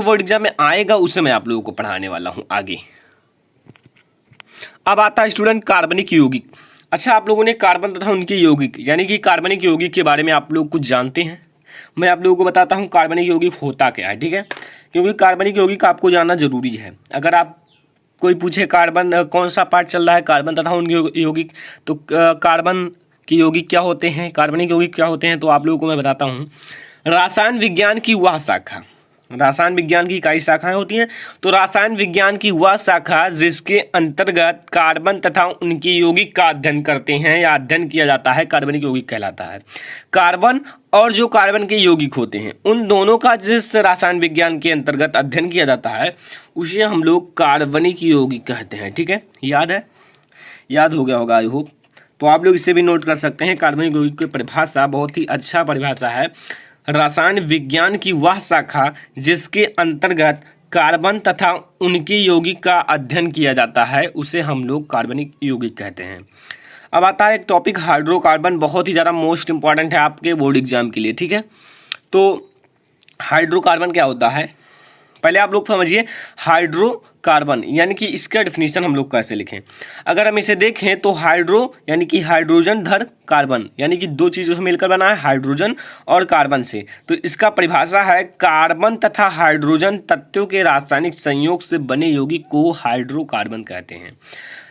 Board exam में आएगा उसे मैं आप लोगों को पढ़ाने वाला हूं आगे। अब आता है स्टूडेंट कार्बनिक यौगिक। अच्छा, आप लोगों ने कार्बन तथा उनके यौगिक यानी कि कार्बनिक यौगिक के बारे में आप लोग कुछ जानते हैं? मैं आप लोगों को बताता हूं कार्बनिक यौगिक होता क्या है, ठीक है, क्योंकि कार्बनिक यौगिक आपको जानना जरूरी है। अगर आप कोई पूछे कार्बन कौन सा पार्ट चल रहा है कार्बन तथा उनके यौगिक, तो कार्बन के यौगिक क्या होते हैं, कार्बनिक यौगिक क्या होते हैं, तो आप लोगों को मैं बताता हूँ। रसायन विज्ञान की वह शाखा, रसायन विज्ञान की कई शाखाएं होती हैं, तो रसायन विज्ञान की वह शाखा जिसके अंतर्गत कार्बन तथा उनके यौगिक का अध्ययन करते हैं या अध्ययन किया जाता है, कार्बनिक यौगिक कहलाता है। कार्बन और जो कार्बन के यौगिक होते हैं उन दोनों का जिस रसायन विज्ञान के अंतर्गत अध्ययन किया जाता है उसे हम लोग कार्बनिक यौगिक कहते हैं, ठीक है। याद है, याद हो गया होगा आई होप। तो आप लोग इसे भी नोट कर सकते हैं। कार्बनिक यौगिक की परिभाषा बहुत ही अच्छा परिभाषा है। रसायन विज्ञान की वह शाखा जिसके अंतर्गत कार्बन तथा उनके यौगिक का अध्ययन किया जाता है उसे हम लोग कार्बनिक यौगिक कहते हैं। अब आता है एक टॉपिक हाइड्रोकार्बन, बहुत ही ज़्यादा मोस्ट इंपॉर्टेंट है आपके बोर्ड एग्जाम के लिए, ठीक है। तो हाइड्रोकार्बन क्या होता है, पहले आप लोग समझिए हाइड्रोकार्बन यानी कि इसका डिफिनीशन हम लोग कैसे लिखें। अगर हम इसे देखें तो हाइड्रो यानी कि हाइड्रोजन धर कार्बन, यानी कि दो चीज़ों से मिलकर बना है, हाइड्रोजन और कार्बन से। तो इसका परिभाषा है कार्बन तथा हाइड्रोजन तत्वों के रासायनिक संयोग से बने यौगिक को हाइड्रोकार्बन कहते हैं।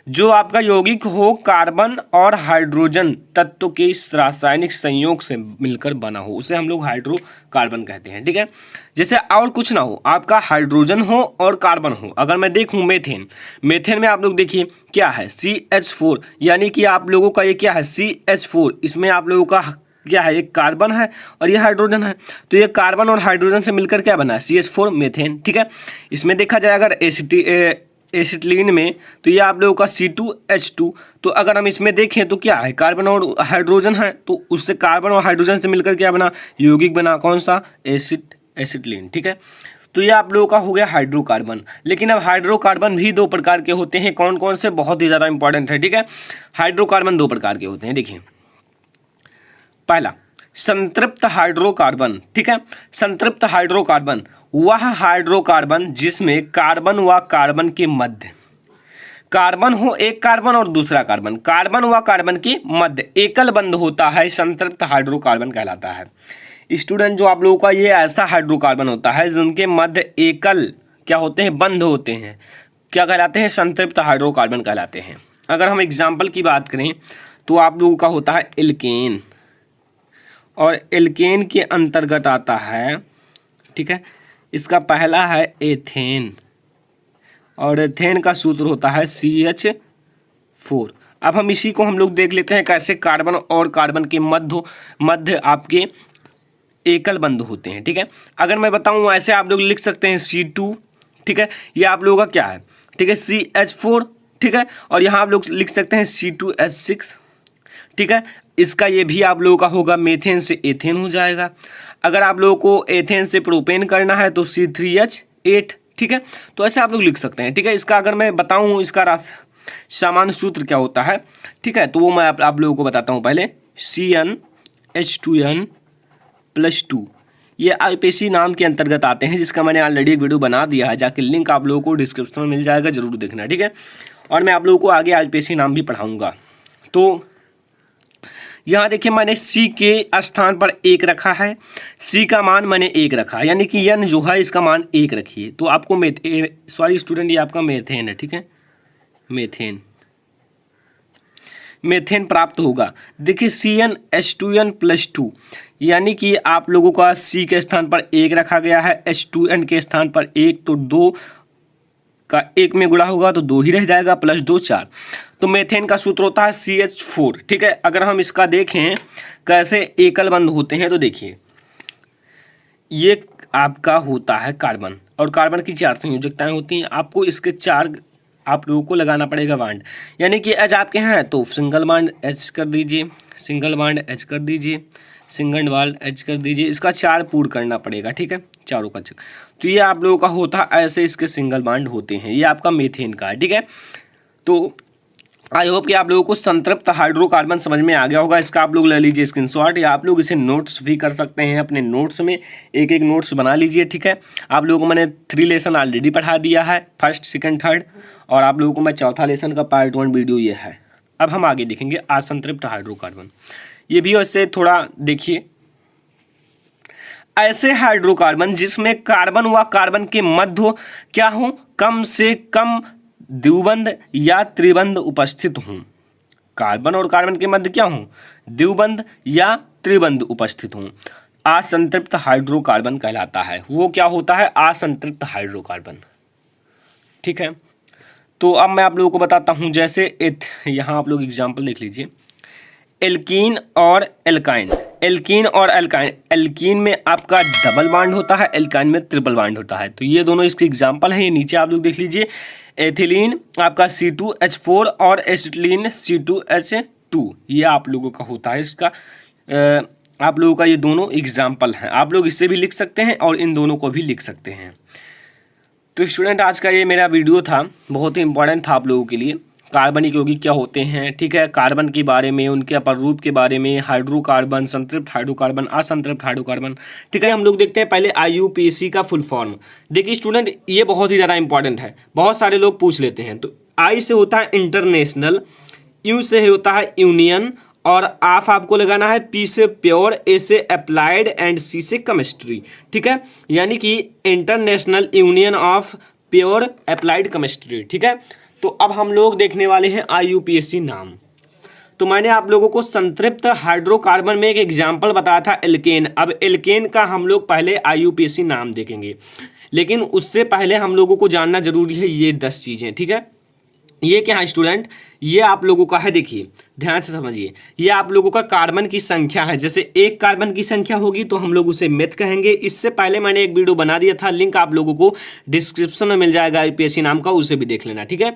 जो आपका यौगिक हो कार्बन और हाइड्रोजन तत्व के रासायनिक संयोग से मिलकर बना हो उसे हम लोग हाइड्रोकार्बन कहते हैं, ठीक है। जैसे और कुछ ना हो, आपका हाइड्रोजन हो और कार्बन हो। अगर मैं देखूं मेथेन, मेथेन में आप लोग देखिए क्या है CH4, यानी कि आप लोगों का ये क्या है CH4, इसमें आप लोगों का क्या है, एक कार्बन है और ये हाइड्रोजन है। तो ये कार्बन और हाइड्रोजन से मिलकर क्या बना है CH4 मेथेन, ठीक है। इसमें देखा जाए अगर एसिटिलीन में तो ये आप लोगों का C2H2। तो अगर हम इसमें देखें तो क्या है कार्बन और हाइड्रोजन है, तो उससे कार्बन और हाइड्रोजन से मिलकर क्या बना, यौगिक बना, कौन सा, एसिटिलीन, ठीक है। तो ये आप लोगों का हो गया हाइड्रोकार्बन। लेकिन अब हाइड्रोकार्बन भी दो प्रकार के होते हैं, कौन कौन से, बहुत ही ज़्यादा इंपॉर्टेंट है, ठीक है। हाइड्रोकार्बन दो प्रकार के होते हैं, देखिए। पहला संतृप्त हाइड्रोकार्बन, ठीक है। संतृप्त हाइड्रोकार्बन वह हाइड्रोकार्बन जिसमें कार्बन व कार्बन के मध्य कार्बन हो, एक कार्बन और दूसरा कार्बन, कार्बन व कार्बन के मध्य एकल बंध होता है, संतृप्त हाइड्रोकार्बन कहलाता है। स्टूडेंट, जो आप लोगों का ये ऐसा हाइड्रोकार्बन होता है जिनके मध्य एकल क्या होते हैं, बंध होते हैं, क्या कहलाते हैं, संतृप्त हाइड्रोकार्बन कहलाते हैं। अगर हम एग्जाम्पल की बात करें तो आप लोगों का होता है एल्केन, और एल्केन के अंतर्गत आता है, ठीक है, इसका पहला है एथेन, और एथेन का सूत्र होता है CH4। अब हम इसी को हम लोग देख लेते हैं कैसे कार्बन और कार्बन के मध्य आपके एकल बंध होते हैं, ठीक है। अगर मैं बताऊं ऐसे आप लोग लिख सकते हैं C2, ठीक है, ये आप लोगों का क्या है, ठीक है, CH4, ठीक है, और यहाँ आप लोग लिख सकते हैं C2H6, ठीक है। इसका ये भी आप लोगों का होगा मेथेन से एथेन हो जाएगा। अगर आप लोगों को एथेन से प्रोपेन करना है तो C3H8, ठीक है। तो ऐसे आप लोग लिख सकते हैं, ठीक है। इसका अगर मैं बताऊं इसका सामान्य सूत्र क्या होता है, ठीक है, तो वो मैं आप लोगों को बताता हूं। पहले CnH2n+2 ये IPC नाम के अंतर्गत आते हैं, जिसका मैंने ऑलरेडी एक वीडियो बना दिया है, जाके लिंक आप लोगों को डिस्क्रिप्शन में मिल जाएगा, जरूर देखना, ठीक है। और मैं आप लोगों को आगे IPC नाम भी पढ़ाऊँगा। तो यहाँ देखिए मैंने C के स्थान पर 1 रखा है, C का मान मैंने 1 रखा है, यानी कि N जो है इसका मान 1 रखिए, तो आपको स्टूडेंट ये आपका मेथेन है, ठीक है, मेथेन प्राप्त होगा। देखिए CnH2n+2, यानी कि आप लोगों का C के स्थान पर 1 रखा गया है, H2n के स्थान पर 1, तो 2 का 1 में गुणा होगा तो 2 ही रह जाएगा, +2 4। तो मेथेन का सूत्र होता है CH4, ठीक है। अगर हम इसका देखें कैसे एकल बंध होते हैं, तो देखिए ये आपका होता है कार्बन, और कार्बन की 4 संयोजकताएं होती हैं, आपको इसके 4 आप लोगों को लगाना पड़ेगा बांड, यानी कि H आपके हैं तो सिंगल बांड H कर दीजिए, सिंगल बांड H कर दीजिए, सिंगल बांड H कर दीजिए, इसका 4 पूर्ण करना पड़ेगा, ठीक है, चारों का चक्कर। तो ये आप लोगों का होता है ऐसे, इसके सिंगल बांड होते हैं, ये आपका मेथेन का है, ठीक है। तो आई होप कि आप लोगों को संतृप्त हाइड्रोकार्बन समझ में आ गया होगा। इसका आप लोग ले लीजिए स्क्रीनशॉट, या आप लोग इसे नोट्स भी कर सकते हैं अपने नोट्स में, एक एक नोट्स बना लीजिए, ठीक है। आप लोगों को मैंने 3 लेसन ऑलरेडी पढ़ा दिया है, फर्स्ट सेकंड थर्ड, और आप लोगों को मैं चौथा लेसन का पार्ट 1 वीडियो ये है। अब हम आगे देखेंगे असंतृप्त हाइड्रोकार्बन। ये भी उससे थोड़ा देखिए, ऐसे हाइड्रोकार्बन जिसमें कार्बन व कार्बन के मध्य क्या हो, कम से कम द्विबंध या त्रिबंध उपस्थित हों। कार्बन और कार्बन के मध्य क्या हो, द्विबंध या त्रिबंध उपस्थित हों, असंतृप्त हाइड्रोकार्बन कहलाता है। वो क्या होता है, असंतृप्त हाइड्रोकार्बन, ठीक है। तो अब मैं आप लोगों को बताता हूं, जैसे यहाँ आप लोग एग्जाम्पल देख लीजिए, एल्कीन और एल्काइन। एल्कीन और एल्काइन, एल्कीन में आपका डबल बॉन्ड होता है, एल्काइन में ट्रिपल बॉन्ड होता है। तो ये दोनों इसके एग्जाम्पल हैं। ये नीचे आप लोग देख लीजिए, एथिलीन आपका C2H4 और एसिटिलीन C2H2, ये आप लोगों का होता है। इसका आप लोगों का ये दोनों एग्जाम्पल हैं। आप लोग इससे भी लिख सकते हैं और इन दोनों को भी लिख सकते हैं। तो स्टूडेंट, आज का ये मेरा वीडियो था, बहुत ही इंपॉर्टेंट था आप लोगों के लिए। कार्बनिक यौगिक क्या होते हैं, ठीक है, कार्बन के बारे में, उनके अपरूप के बारे में, हाइड्रोकार्बन, संतृप्त हाइड्रोकार्बन, असंतृप्त हाइड्रोकार्बन, ठीक है। हम लोग देखते हैं पहले IUPAC का फुल फॉर्म। देखिए स्टूडेंट, ये बहुत ही ज़्यादा इंपॉर्टेंट है, बहुत सारे लोग पूछ लेते हैं। तो I से होता है इंटरनेशनल, U से होता है यूनियन, और आपको लगाना है, P से प्योर, A से अप्लाइड एंड C से केमिस्ट्री, ठीक है। यानी कि international union of pure applied chemistry, ठीक है। तो अब हम लोग देखने वाले हैं IUPAC नाम। तो मैंने आप लोगों को संतृप्त हाइड्रोकार्बन में एक एग्जाम्पल बताया था, एल्केन। अब एल्केन का हम लोग पहले IUPAC नाम देखेंगे, लेकिन उससे पहले हम लोगों को जानना जरूरी है ये 10 चीज़ें, ठीक है। ये क्या है स्टूडेंट, ये आप लोगों का है, देखिए ध्यान से समझिए, ये आप लोगों का कार्बन की संख्या है। जैसे एक कार्बन की संख्या होगी तो हम लोग उसे मेथ कहेंगे। इससे पहले मैंने एक वीडियो बना दिया था, लिंक आप लोगों को डिस्क्रिप्शन में मिल जाएगा IUPAC नाम का, उसे भी देख लेना, ठीक है।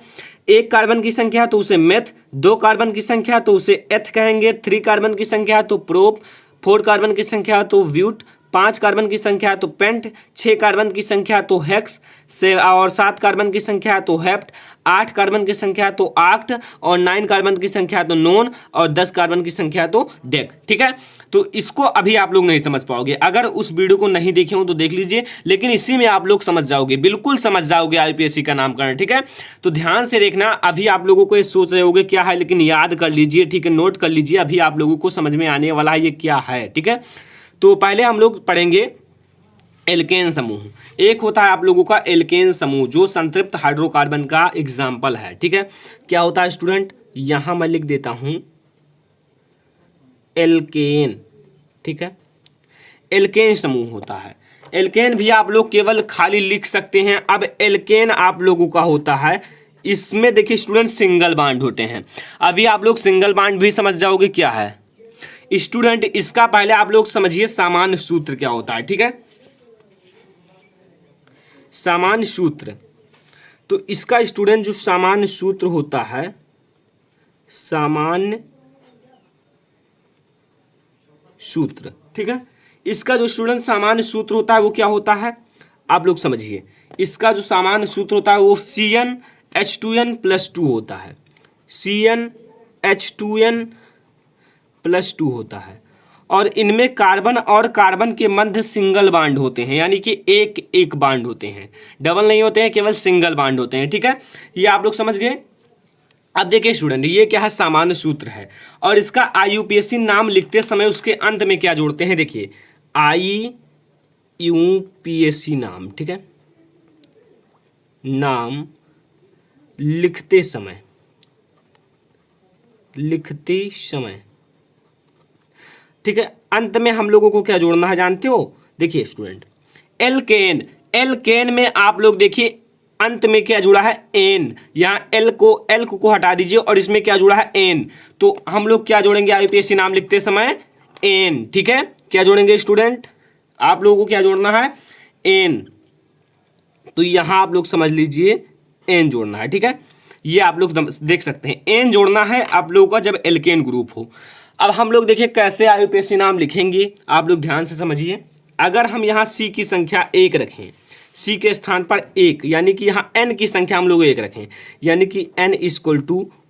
एक कार्बन की संख्या तो उसे मेथ, 2 कार्बन की संख्या तो उसे एथ कहेंगे, 3 कार्बन की संख्या तो प्रोप, 4 कार्बन की संख्या तो ब्यूट, 5 कार्बन की संख्या तो पेंट, 6 कार्बन की संख्या तो हेक्स से, और 7 कार्बन की संख्या तो हेप्ट, 8 कार्बन की संख्या तो आक्ट, और 9 कार्बन की संख्या तो नोन, और 10 कार्बन की संख्या तो डेक, ठीक है। तो इसको अभी आप लोग नहीं समझ पाओगे, अगर उस वीडियो को नहीं देखे हो तो देख लीजिए, लेकिन इसी में आप लोग समझ जाओगे, बिल्कुल समझ जाओगे IUPAC का नामकरण, ठीक है। तो ध्यान से देखना, अभी आप लोगों को ये सोच रहे होगे क्या है, लेकिन याद कर लीजिए, ठीक है, नोट कर लीजिए, अभी आप लोगों को समझ में आने वाला है ये क्या है, ठीक है। तो पहले हम लोग पढ़ेंगे एल्केन समूह। एक होता है आप लोगों का एल्केन समूह, जो संतृप्त हाइड्रोकार्बन का एग्जाम्पल है, ठीक है। क्या होता है स्टूडेंट, यहां मैं लिख देता हूं एल्केन, ठीक है। एल्केन समूह होता है। एल्केन भी आप लोग केवल खाली लिख सकते हैं। अब एल्केन आप लोगों का होता है, इसमें देखिए स्टूडेंट सिंगल बॉन्ड होते हैं। अभी आप लोग सिंगल बॉन्ड भी समझ जाओगे क्या है स्टूडेंट। इसका पहले आप लोग समझिए सामान्य सूत्र क्या होता है, ठीक है। सामान्य सूत्र, तो इसका स्टूडेंट जो सामान्य सूत्र होता है, सामान्य सूत्र, ठीक है। इसका जो स्टूडेंट सामान्य सूत्र होता है वो क्या होता है, आप लोग समझिए। इसका जो सामान्य सूत्र होता है वो CnH2n+2 होता है, CnH2n+2 होता है। और इनमें कार्बन और कार्बन के मध्य सिंगल बॉन्ड होते हैं, यानी कि एक एक बॉन्ड होते हैं, डबल नहीं होते हैं, केवल सिंगल बॉन्ड होते हैं, ठीक है। ये आप लोग समझ गए। अब देखिए स्टूडेंट, ये क्या है, सामान्य सूत्र है। और इसका IUPAC नाम लिखते समय उसके अंत में क्या जोड़ते हैं, देखिए IUPAC नाम, ठीक है, नाम लिखते समय, ठीक है, अंत में हम लोगों को क्या जोड़ना है जानते हो। देखिए स्टूडेंट, एल्केन में आप लोग देखिए अंत में क्या जुड़ा है, एन। यहाँ एल को हटा दीजिए और इसमें क्या जुड़ा है, एन। तो हम लोग क्या जोड़ेंगे IUPAC नाम लिखते समय, एन, ठीक है। क्या जोड़ेंगे स्टूडेंट, आप लोगों को क्या जोड़ना है, एन। तो यहाँ आप लोग समझ लीजिए एन जोड़ना है, ठीक है। ये आप लोग देख सकते हैं, एन जोड़ना है आप लोगों का जब एल्केन ग्रुप हो। अब हम लोग देखिए कैसे IUPAC नाम लिखेंगे, आप लोग ध्यान से समझिए। अगर हम यहाँ C की संख्या 1 रखें, C के स्थान पर 1, यानी कि यहाँ N की संख्या हम लोग 1 रखें, यानी कि N =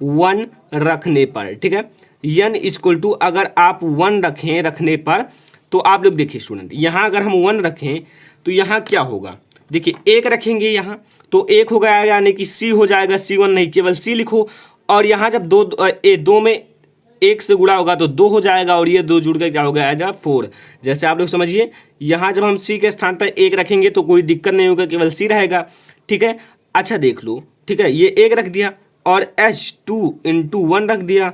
1 रखने पर, ठीक है, N = अगर आप 1 रखने पर, तो आप लोग देखिए स्टूडेंट, यहाँ अगर हम 1 रखें तो यहाँ क्या होगा, देखिए 1 रखेंगे यहाँ तो 1 हो गया, यानी कि C हो जाएगा, C1 नहीं, केवल C लिखो। और यहाँ जब दो में 1 से गुणा होगा तो 2 हो जाएगा, और ये 2 जुड़ कर क्या हो गया जब 4। जैसे आप लोग समझिए, यहाँ जब हम C के स्थान पर 1 रखेंगे तो कोई दिक्कत नहीं होगा, केवल C रहेगा, ठीक है। अच्छा देख लो, ठीक है, ये 1 रख दिया और H2 × 1 रख दिया,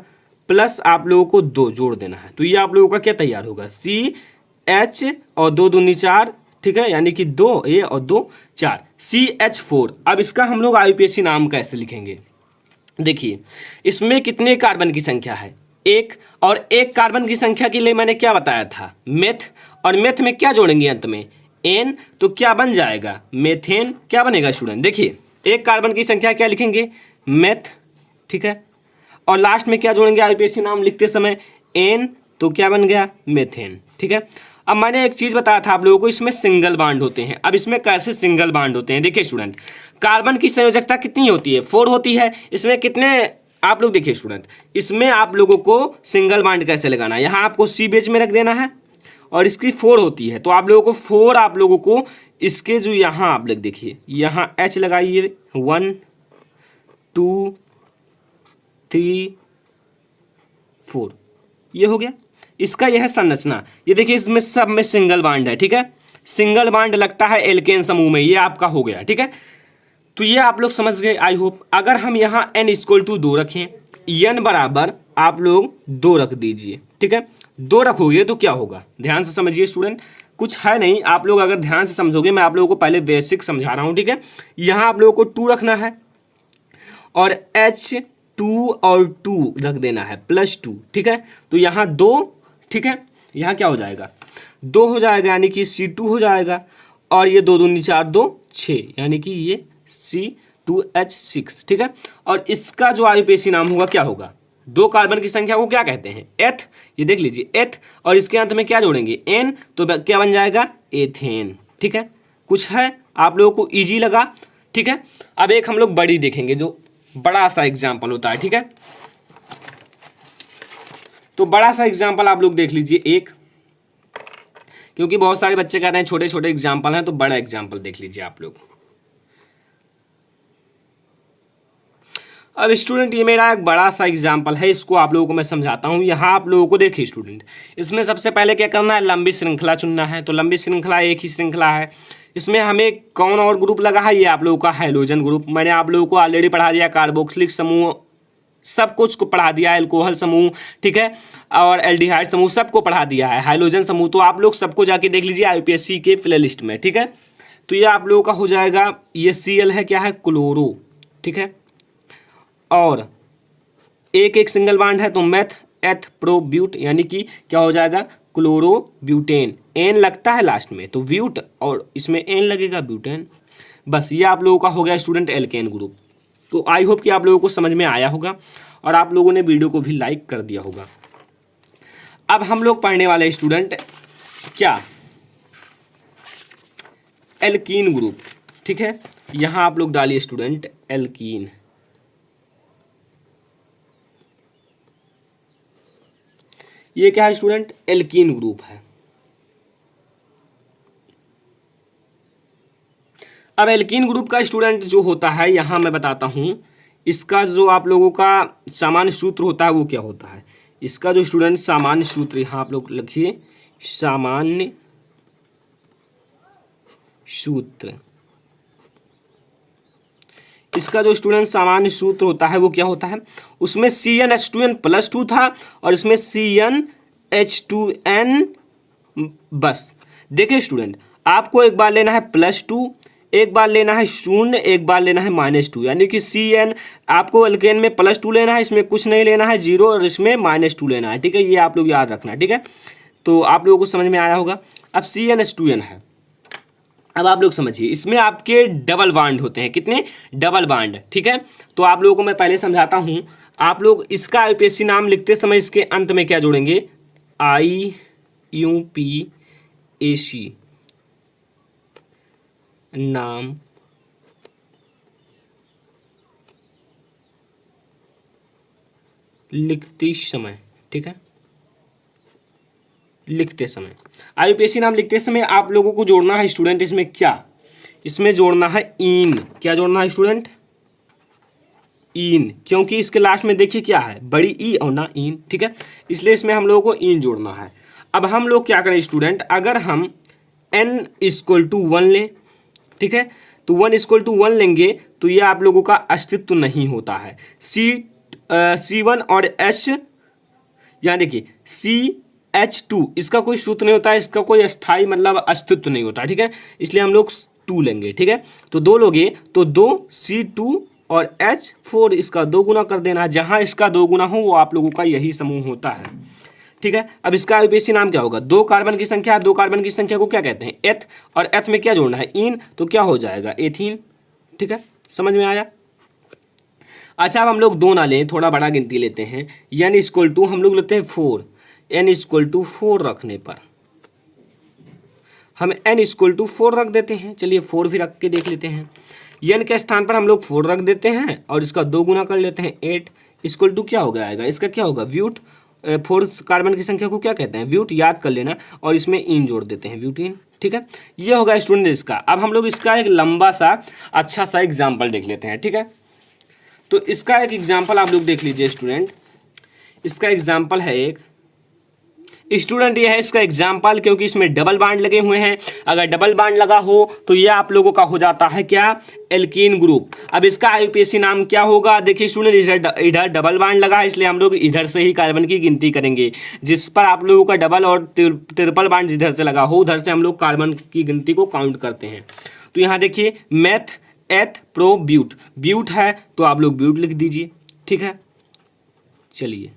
प्लस आप लोगों को 2 जोड़ देना है, तो ये आप लोगों का क्या तैयार होगा, CH और 2 दूनी 4, ठीक है, यानी कि 2A और 2 4, CH4। अब इसका हम लोग IUPAC नाम कैसे लिखेंगे, देखिए इसमें कितने कार्बन की संख्या है, 1, और 1 कार्बन की संख्या के लिए मैंने क्या बताया था, मेथ, और मेथ में क्या जोड़ेंगे अंत में, N, तो क्या बन जाएगा, मेथेन। क्या बनेगा स्टूडेंट, देखिए 1 कार्बन की संख्या क्या लिखेंगे, मेथ, ठीक है, और लास्ट में क्या जोड़ेंगे IUPAC नाम लिखते समय, N, तो क्या बन गया, मेथेन, ठीक है। अब मैंने एक चीज़ बताया था आप लोगों को, इसमें सिंगल बाड होते हैं। अब इसमें कैसे सिंगल बाड होते हैं, देखिए स्टूडेंट, कार्बन की संयोजकता कितनी होती है, 4 होती है। इसमें कितने, आप लोग देखिए स्टूडेंट, इसमें आप लोगों को सिंगल बाड कैसे लगाना है, यहाँ आपको C बेच में रख देना है, और इसकी 4 होती है, तो आप लोगों को 4, आप लोगों को इसके जो यहाँ आप लोग देखिए, यहाँ H लगाइए, 1 2 3 4, ये हो गया इसका, यह है संरचना। ये देखिए इसमें सब में सिंगल बाड है, ठीक है, सिंगल बाड लगता है एल्केन समूह में, ये आपका हो गया, ठीक है। तो ये आप लोग समझ गए आई होप। अगर हम यहाँ N = 2 रखें, N बराबर आप लोग 2 रख दीजिए, ठीक है, 2 रखोगे तो क्या होगा, ध्यान से समझिए स्टूडेंट, कुछ है नहीं, आप लोग अगर ध्यान से समझोगे, मैं आप लोगों को पहले बेसिक समझा रहा हूँ, ठीक है। यहाँ आप लोगों को 2 रखना है, और H2 और 2 रख देना है, +2, ठीक है, तो यहाँ 2, ठीक है, यहाँ क्या हो जाएगा, 2 हो जाएगा, यानी कि C2 हो जाएगा, और ये 2 दूनी 4 2 6, यानी कि ये C2H6, ठीक है। और इसका जो IUPAC नाम होगा क्या होगा, 2 कार्बन की संख्या को क्या कहते हैं, एथ, ये देख लीजिए एथ, और इसके अंत में क्या जोड़ेंगे, N, तो क्या बन जाएगा, एथेन, ठीक है। कुछ है, आप लोगों को ईजी लगा, ठीक है। अब एक हम लोग बड़ी देखेंगे, जो बड़ा सा एग्जाम्पल होता है, ठीक है। तो बड़ा सा एग्जाम्पल आप लोग देख लीजिए एक, क्योंकि बहुत सारे बच्चे कह रहे हैं छोटे छोटे एग्जाम्पल हैं, तो बड़ा एग्जाम्पल देख लीजिए आप लोग। अब स्टूडेंट ये मेरा एक बड़ा सा एग्जाम्पल है, इसको आप लोगों को मैं समझाता हूँ। यहाँ आप लोगों को देखिए स्टूडेंट, इसमें सबसे पहले क्या करना है, लंबी श्रृंखला चुनना है। तो लंबी श्रृंखला एक ही श्रृंखला है, इसमें हमें कौन और ग्रुप लगा है, ये आप लोगों का हाइड्रोजन ग्रुप। मैंने आप लोगों को ऑलरेडी पढ़ा दिया, कार्बोक्सिलिक समूह सब कुछ को पढ़ा दिया है, एल्कोहल समूह, ठीक है, और एल्डिहाइड समूह सबको पढ़ा दिया है, हाइड्रोजन समूह तो आप लोग सबको जाके देख लीजिए IUPAC के प्ले लिस्ट में, ठीक है। तो ये आप लोगों का हो जाएगा, ये Cl है, क्या है, क्लोरो, ठीक है, और एक सिंगल बाड है, तो मेथ एथ प्रो ब्यूट, यानी कि क्या हो जाएगा, क्लोरो ब्यूटेन, एन लगता है लास्ट में तो ब्यूट, और इसमें एन लगेगा ब्यूटेन। बस ये आप लोगों का हो गया स्टूडेंट एल्केन ग्रुप। तो आई होप कि आप लोगों को समझ में आया होगा, और आप लोगों ने वीडियो को भी लाइक कर दिया होगा। अब हम लोग पढ़ने वाले स्टूडेंट क्या, एल्कीन ग्रुप, ठीक है। यहाँ आप लोग डालिए स्टूडेंट एल्कीन, ये क्या है स्टूडेंट, एल्कीन ग्रुप है। अब एल्कीन ग्रुप का स्टूडेंट जो होता है, यहाँ मैं बताता हूँ, इसका जो आप लोगों का सामान्य सूत्र होता है वो क्या होता है। इसका जो स्टूडेंट सामान्य सूत्र, यहाँ आप लोग लिखिए सामान्य सूत्र, इसका जो स्टूडेंट सामान्य सूत्र होता है वो क्या होता है, उसमें CnH2n+2 था, और इसमें CnH2n। बस देखिए स्टूडेंट, आपको एक बार लेना है +2, एक बार लेना है 0, एक बार लेना है -2, यानी कि Cn आपको एल्केन में +2 लेना है, इसमें कुछ नहीं लेना है 0, और इसमें -2 लेना है, ठीक है। ये आप लोग याद रखना, ठीक है। तो आप लोगों को समझ में आया होगा। अब CnH2n है, अब आप लोग समझिए, इसमें आपके डबल बाड होते हैं, कितने, डबल बाड, ठीक है। तो आप लोगों को मैं पहले समझाता हूँ, आप लोग इसका IUPAC नाम लिखते समय इसके अंत में क्या जोड़ेंगे, IUPAC, नाम लिखते समय, ठीक है, लिखते समय आईयूपीएसी नाम लिखते समय आप लोगों को जोड़ना है स्टूडेंट, इसमें क्या, इसमें जोड़ना है इन। क्या जोड़ना है स्टूडेंट? इन, क्योंकि इसके लास्ट में देखिए क्या है, बड़ी ई और ना इन, ठीक है, इसलिए इसमें हम लोगों को इन जोड़ना है। अब हम लोग क्या करें स्टूडेंट, अगर हम n इक्वल टू 1 लें, ठीक है, तो 1 इक्वल टू 1 लेंगे तो ये आप लोगों का अस्तित्व नहीं होता है। C1 और H, यहाँ देखिए CH2, इसका कोई सूत्र नहीं होता है, इसका कोई स्थायी मतलब अस्तित्व नहीं होता, ठीक है, इसलिए हम लोग 2 लेंगे, ठीक है, तो 2 लोगे तो 2 C2 और H4, इसका 2 गुना कर देना, जहां इसका 2 गुना हो वो आप लोगों का यही समूह होता है, ठीक है। अब इसका आईयूपीएसी नाम क्या होगा, 2 कार्बन की संख्या, 2 कार्बन की संख्या को क्या कहते हैं, एथ, और एथ में क्या जोड़ना है, इन, तो क्या हो जाएगा, एथीन, ठीक है, समझ में आया। अच्छा अब हम लोग 2 ना लें, थोड़ा बड़ा गिनती लेते हैं, n इक्वल टू हम लोग लेते हैं 4, n इक्वल टू 4 रखने पर हम n इक्वल टू 4 रख देते हैं, चलिए 4 भी रख के देख लेते हैं, n के स्थान पर हम लोग 4 रख देते हैं और इसका 2 गुना कर लेते हैं, 8 इक्वल टू क्या हो जाएगा, इसका क्या होगा, ब्यूट, 4 कार्बन की संख्या को क्या कहते हैं, ब्यूट, याद कर लेना, और इसमें इन जोड़ देते हैं, ब्यूटीन, ठीक है, ये होगा स्टूडेंट इसका। अब हम लोग इसका एक लंबा सा अच्छा सा एग्जाम्पल देख लेते हैं, ठीक है, तो इसका एक एग्जाम्पल आप लोग देख लीजिए स्टूडेंट, इसका एग्जाम्पल है एक स्टूडेंट, ये है इसका एग्जाम्पल, क्योंकि इसमें डबल बांड लगे हुए हैं, अगर डबल बांड लगा हो तो ये आप लोगों का हो जाता है क्या, एल्कीन ग्रुप। अब इसका आईयूपीएसी नाम क्या होगा, देखिए स्टूडेंट इधर डबल बांड लगा है, इसलिए हम लोग इधर से ही कार्बन की गिनती करेंगे, जिस पर आप लोगों का डबल और ट्रिपल बांड जिधर से लगा हो उधर से हम लोग कार्बन की गिनती को काउंट करते हैं। तो यहाँ देखिए मेथ, एथ, प्रो, ब्यूट, ब्यूट है तो आप लोग ब्यूट लिख दीजिए, ठीक है, चलिए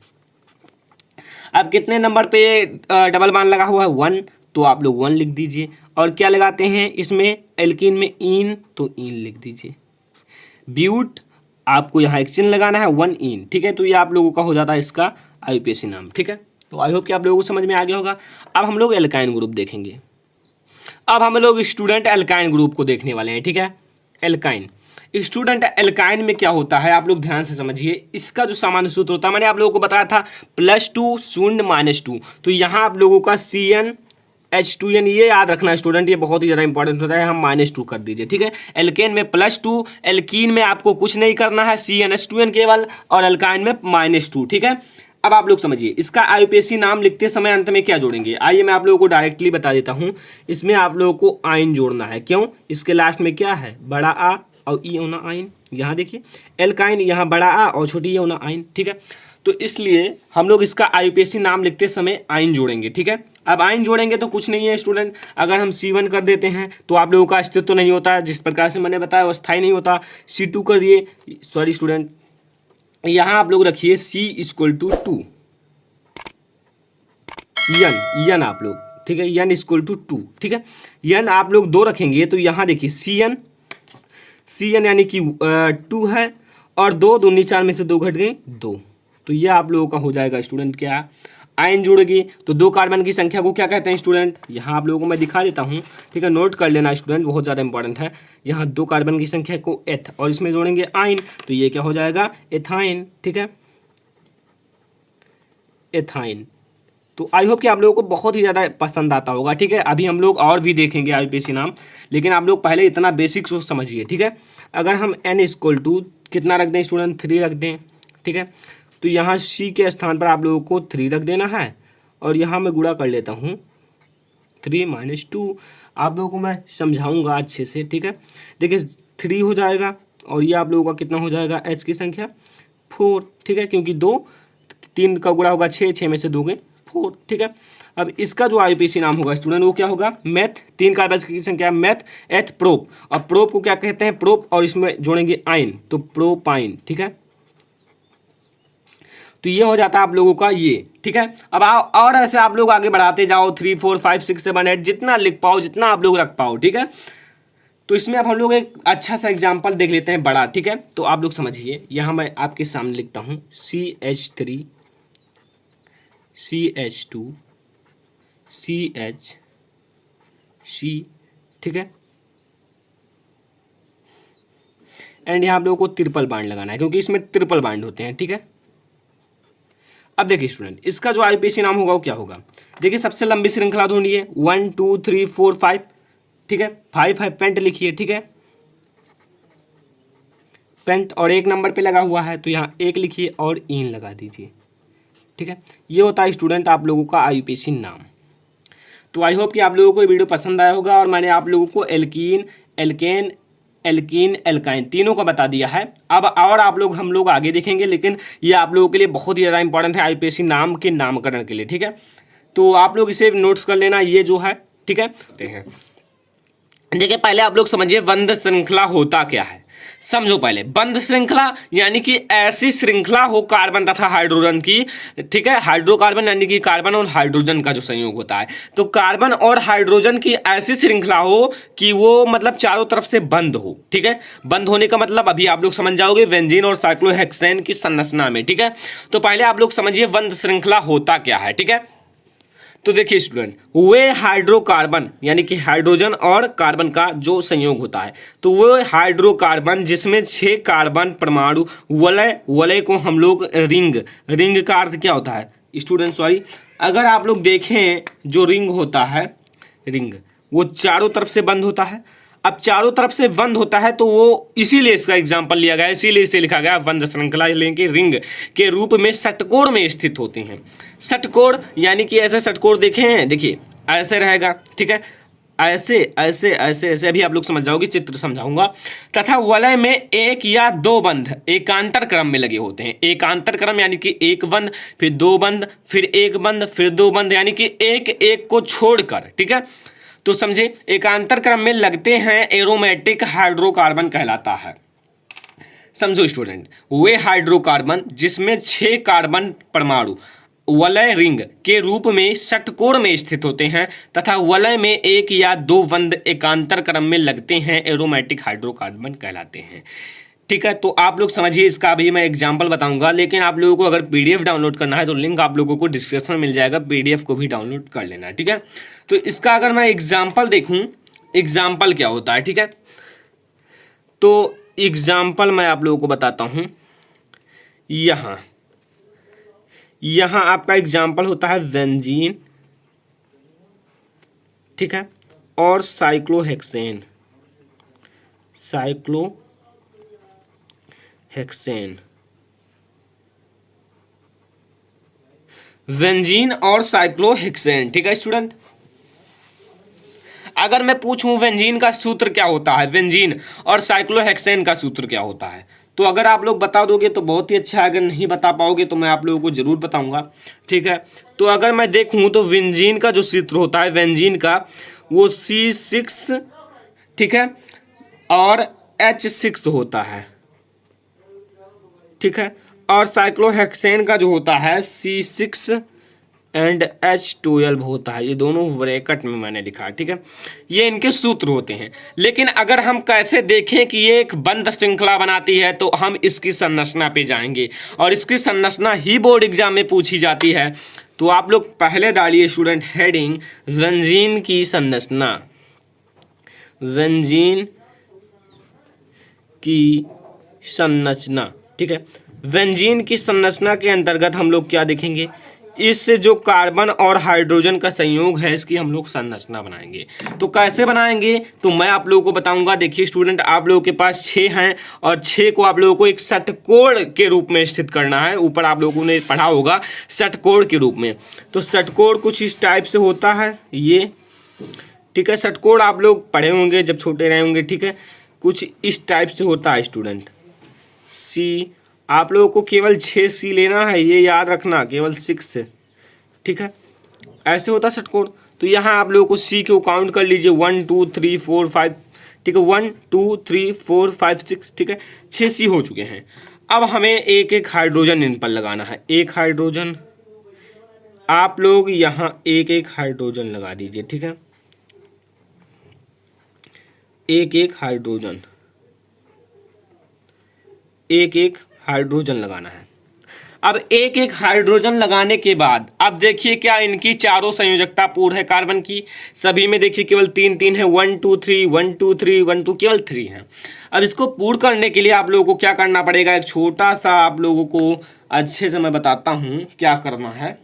अब कितने नंबर पे डबल बांड लगा हुआ है, 1, तो आप लोग 1 लिख दीजिए, और क्या लगाते हैं इसमें एल्कीन में, इन, तो इन लिख दीजिए, ब्यूट आपको यहाँ एक चिन्ह लगाना है, 1 इन, ठीक है, तो ये आप लोगों का हो जाता है इसका आईयूपीएसी नाम, ठीक है, तो आई होप कि आप लोगों को समझ में आ गया होगा। अब हम लोग एल्काइन ग्रुप देखेंगे, अब हम लोग स्टूडेंट एल्काइन ग्रुप को देखने वाले हैं, ठीक है, एल्काइन स्टूडेंट, एल्काइन में क्या होता है आप लोग ध्यान से समझिए, इसका जो सामान्य सूत्र होता है मैंने आप लोगों को बताया था, +2 शून्य -2, तो यहाँ आप लोगों का CnH2n, ये याद रखना स्टूडेंट, ये बहुत ही ज़्यादा इंपॉर्टेंट होता है, हम -2 कर दीजिए, ठीक है, एल्केन में +2, एल्कीन में आपको कुछ नहीं करना है, CnH2n केवल, और एल्काइन में -2, ठीक है। अब आप लोग समझिए इसका आईयूपीएसी नाम लिखते समय अंत में क्या जोड़ेंगे, आइए मैं आप लोगों को डायरेक्टली बता देता हूँ, इसमें आप लोगों को आइन जोड़ना है, क्यों, इसके लास्ट में क्या है, बड़ा आ और ई होना आइन, यहाँ देखिए एल्काइन, यहाँ बड़ा आ और छोटी ई होना आइन, ठीक है, तो इसलिए हम लोग इसका आईयूपीएसी नाम लिखते समय आइन जोड़ेंगे, ठीक है। अब आइन जोड़ेंगे तो कुछ नहीं है स्टूडेंट, अगर हम C1 कर देते हैं तो आप लोगों का अस्तित्व तो नहीं होता है, जिस प्रकार से मैंने बताया वो स्थायी नहीं होता, C2 कर दिए, सॉरी स्टूडेंट, यहाँ आप लोग रखिए C इक्वल टू 2, यन आप लोग, ठीक है, यन इक्वल टू 2, ठीक है, यन आप लोग 2 रखेंगे तो यहाँ देखिए CN यानी कि 2 है, और 2 दूनी 4 में से 2 घट गए 2, तो ये आप लोगों का हो जाएगा स्टूडेंट क्या, आयन जुड़ेगी, तो 2 कार्बन की संख्या को क्या कहते हैं स्टूडेंट, यहाँ आप लोगों को मैं दिखा देता हूँ, ठीक है, नोट कर लेना स्टूडेंट, बहुत ज़्यादा इंपॉर्टेंट है, यहाँ 2 कार्बन की संख्या को एथ, और इसमें जोड़ेंगे आयन, तो ये क्या हो जाएगा, एथाइन, ठीक है, एथाइन। तो आई होप कि आप लोगों को बहुत ही ज़्यादा पसंद आता होगा, ठीक है, अभी हम लोग और भी देखेंगे आईयूपीएसी नाम, लेकिन आप लोग पहले इतना बेसिक सोच समझिए, ठीक है। अगर हम n इक्वल टू कितना रख दें स्टूडेंट, 3 रख दें, ठीक है, तो यहाँ C के स्थान पर आप लोगों को 3 रख देना है, और यहाँ मैं गुणा कर लेता हूँ 3 - 2, आप लोगों को मैं समझाऊँगा अच्छे से, ठीक है, देखिए 3 हो जाएगा, और ये आप लोगों का कितना हो जाएगा, H की संख्या 4, ठीक है, क्योंकि 2 3 का गुणा होगा 6, 6 में से 2 गए 4, ठीक है। अब इसका जो आईयूपीएसी नाम होगा स्टूडेंट वो क्या होगा, मैथ, 3 कार्बन की संख्या मैथ, एथ, प्रोप, और प्रोप को क्या कहते हैं, प्रोप, और इसमें जोड़ेंगे आइन, तो प्रोपाइन, ठीक है, तो ये हो जाता है आप लोगों का ये, ठीक है। अब और ऐसे आप लोग आगे बढ़ाते जाओ, 3 4 5 6 7 8, जितना लिख पाओ, जितना आप लोग रख पाओ, ठीक है। तो इसमें अब हम लोग एक अच्छा सा एग्जाम्पल देख लेते हैं बड़ा, ठीक है, तो आप लोग समझिए, यहाँ मैं आपके सामने लिखता हूँ CH3 CH2 CH C, ठीक है, एंड यहाँ आप लोगों को ट्रिपल बांड लगाना है क्योंकि इसमें ट्रिपल बांड होते हैं, ठीक है। अब देखिए स्टूडेंट, इसका जो आईयूपीएसी नाम होगा वो क्या होगा। देखिए सबसे लंबी श्रृंखला ढूंढिए, 1 2 3 4 5, ठीक है। 5 है, पेंट लिखिए, ठीक है, पेंट, और 1 नंबर पे लगा हुआ है तो यहाँ 1 लिखिए और इन लगा दीजिए, ठीक है। ये होता है स्टूडेंट आप लोगों का आईयूपीएसी नाम। तो आई होप कि आप लोगों को ये वीडियो पसंद आया होगा और मैंने आप लोगों को एल्कीन, एल्केन, एल्कीन, एल्काइन तीनों का बता दिया है। अब और हम लोग आगे देखेंगे, लेकिन ये आप लोगों के लिए बहुत ही ज़्यादा इंपॉर्टेंट है आईयूपीएसी नाम के नामकरण के लिए, ठीक है। तो आप लोग इसे नोट्स कर लेना, ये जो है, ठीक है। देखिए पहले आप लोग समझिए बंध श्रृंखला होता क्या है, समझो पहले। बंध श्रृंखला यानी कि ऐसी श्रृंखला हो कार्बन तथा हाइड्रोजन की, ठीक है। हाइड्रोकार्बन यानी कि कार्बन और हाइड्रोजन का जो संयोग होता है, तो कार्बन और हाइड्रोजन की ऐसी श्रृंखला हो कि वो मतलब चारों तरफ से बंद हो, ठीक है। बंद होने का मतलब अभी आप लोग समझ जाओगे बेंजीन और साइक्लोहेक्सेन की संरचना में, ठीक है। तो पहले आप लोग समझिए बंध श्रृंखला होता क्या है, ठीक है। तो देखिए स्टूडेंट, वे हाइड्रोकार्बन यानी कि हाइड्रोजन और कार्बन का जो संयोग होता है, तो वो हाइड्रोकार्बन जिसमें 6 कार्बन परमाणु, वलय को हम लोग रिंग का अर्थ क्या होता है स्टूडेंट, सॉरी, अगर आप लोग देखें जो रिंग होता है, रिंग वो चारों तरफ से बंद होता है। अब चारों तरफ से बंद होता है तो वो इसीलिए इसका एग्जाम्पल लिया गया, इसीलिए इसे लिखा गया बंध श्रृंखला, लेकिन रिंग के रूप में षटकोण में स्थित होती हैं। षटकोण यानी कि ऐसे षटकोण देखे हैं, देखिए ऐसे रहेगा, ठीक है, ऐसे ऐसे ऐसे ऐसे, अभी आप लोग समझ जाओगे, चित्र समझाऊंगा। तथा वलय में 1 या 2 बंध एकांतर क्रम में लगे होते हैं। एकांतर क्रम यानी कि 1 बंध, फिर 2 बंध, फिर 1 बंध, फिर 2 बंध, यानी कि एक को छोड़कर, ठीक है। तो समझे, एकांतर क्रम में लगते हैं एरोमेटिक हाइड्रोकार्बन कहलाता है। समझो स्टूडेंट, वे हाइड्रोकार्बन जिसमें 6 कार्बन परमाणु वलय रिंग के रूप में षटकोण में स्थित होते हैं तथा वलय में 1 या 2 बंध एकांतर क्रम में लगते हैं एरोमेटिक हाइड्रोकार्बन कहलाते हैं, ठीक है। तो आप लोग समझिए, इसका भी मैं एग्जांपल बताऊंगा, लेकिन आप लोगों को अगर पीडीएफ डाउनलोड करना है तो लिंक आप लोगों को डिस्क्रिप्शन में मिल जाएगा, पीडीएफ को भी डाउनलोड कर लेना है, ठीक है। तो इसका अगर मैं एग्जांपल देखूं, एग्जांपल क्या होता है, ठीक है। तो एग्जांपल मैं आप लोगों को बताता हूं, यहाँ आपका एग्जांपल होता है बेंजीन, ठीक है, और साइक्लोहेक्सेन, बेंजीन और साइक्लोहेक्सेन, ठीक है स्टूडेंट। अगर मैं पूछूं बेंजीन का सूत्र क्या होता है, बेंजीन और साइक्लोहेक्सेन का सूत्र क्या होता है, तो अगर आप लोग बता दोगे तो बहुत ही अच्छा है, अगर नहीं बता पाओगे तो मैं आप लोगों को जरूर बताऊंगा, ठीक है। तो अगर मैं देखूं तो बेंजीन का जो सूत्र होता है, बेंजीन का वो C6, ठीक है, और H6 होता है, ठीक है। और साइक्लोहेक्सेन का जो होता है C6 एंड H12 होता है, ये दोनों ब्रैकेट में मैंने लिखा है, ठीक है। ये इनके सूत्र होते हैं। लेकिन अगर हम कैसे देखें कि ये एक बंध श्रृंखला बनाती है, तो हम इसकी संरचना पे जाएंगे और इसकी संरचना ही बोर्ड एग्जाम में पूछी जाती है। तो आप लोग पहले डालिए स्टूडेंट हेडिंग बेंजीन की संरचना, बेंजीन की संरचना, ठीक है। बेंजीन की संरचना के अंतर्गत हम लोग क्या देखेंगे, इस जो कार्बन और हाइड्रोजन का संयोग है इसकी हम लोग संरचना बनाएंगे। तो कैसे बनाएंगे तो मैं आप लोगों को बताऊंगा। देखिए स्टूडेंट, आप लोगों के पास 6 हैं और 6 को आप लोगों को एक षटकोण के रूप में स्थित करना है। ऊपर आप लोगों ने पढ़ा होगा षटकोण के रूप में। तो षटकोण कुछ इस टाइप से होता है ये, ठीक है। षटकोण आप लोग पढ़े होंगे जब छोटे रहे होंगे, ठीक है। कुछ इस टाइप से होता है स्टूडेंट। सी आप लोगों को केवल 6 सी लेना है, ये याद रखना, केवल 6, ठीक है। ऐसे होता है षटकोण। तो यहाँ आप लोगों को सी को काउंट कर लीजिए, 1 2 3 4 5, ठीक है, 1 2 3 4 5 6, ठीक है, 6 सी हो चुके हैं। अब हमें एक एक हाइड्रोजन इन पर लगाना है। एक हाइड्रोजन आप लोग यहाँ एक एक हाइड्रोजन लगा दीजिए, ठीक है। एक एक हाइड्रोजन, एक एक हाइड्रोजन लगाना है। अब एक एक हाइड्रोजन लगाने के बाद अब देखिए क्या इनकी चारों संयोजकता पूर्ण है कार्बन की, सभी में देखिए केवल 3 3 है, 1 2 3 1 2 3 1 2, केवल 3 है। अब इसको पूर्ण करने के लिए आप लोगों को क्या करना पड़ेगा, एक छोटा सा आप लोगों को अच्छे से मैं बताता हूँ क्या करना है।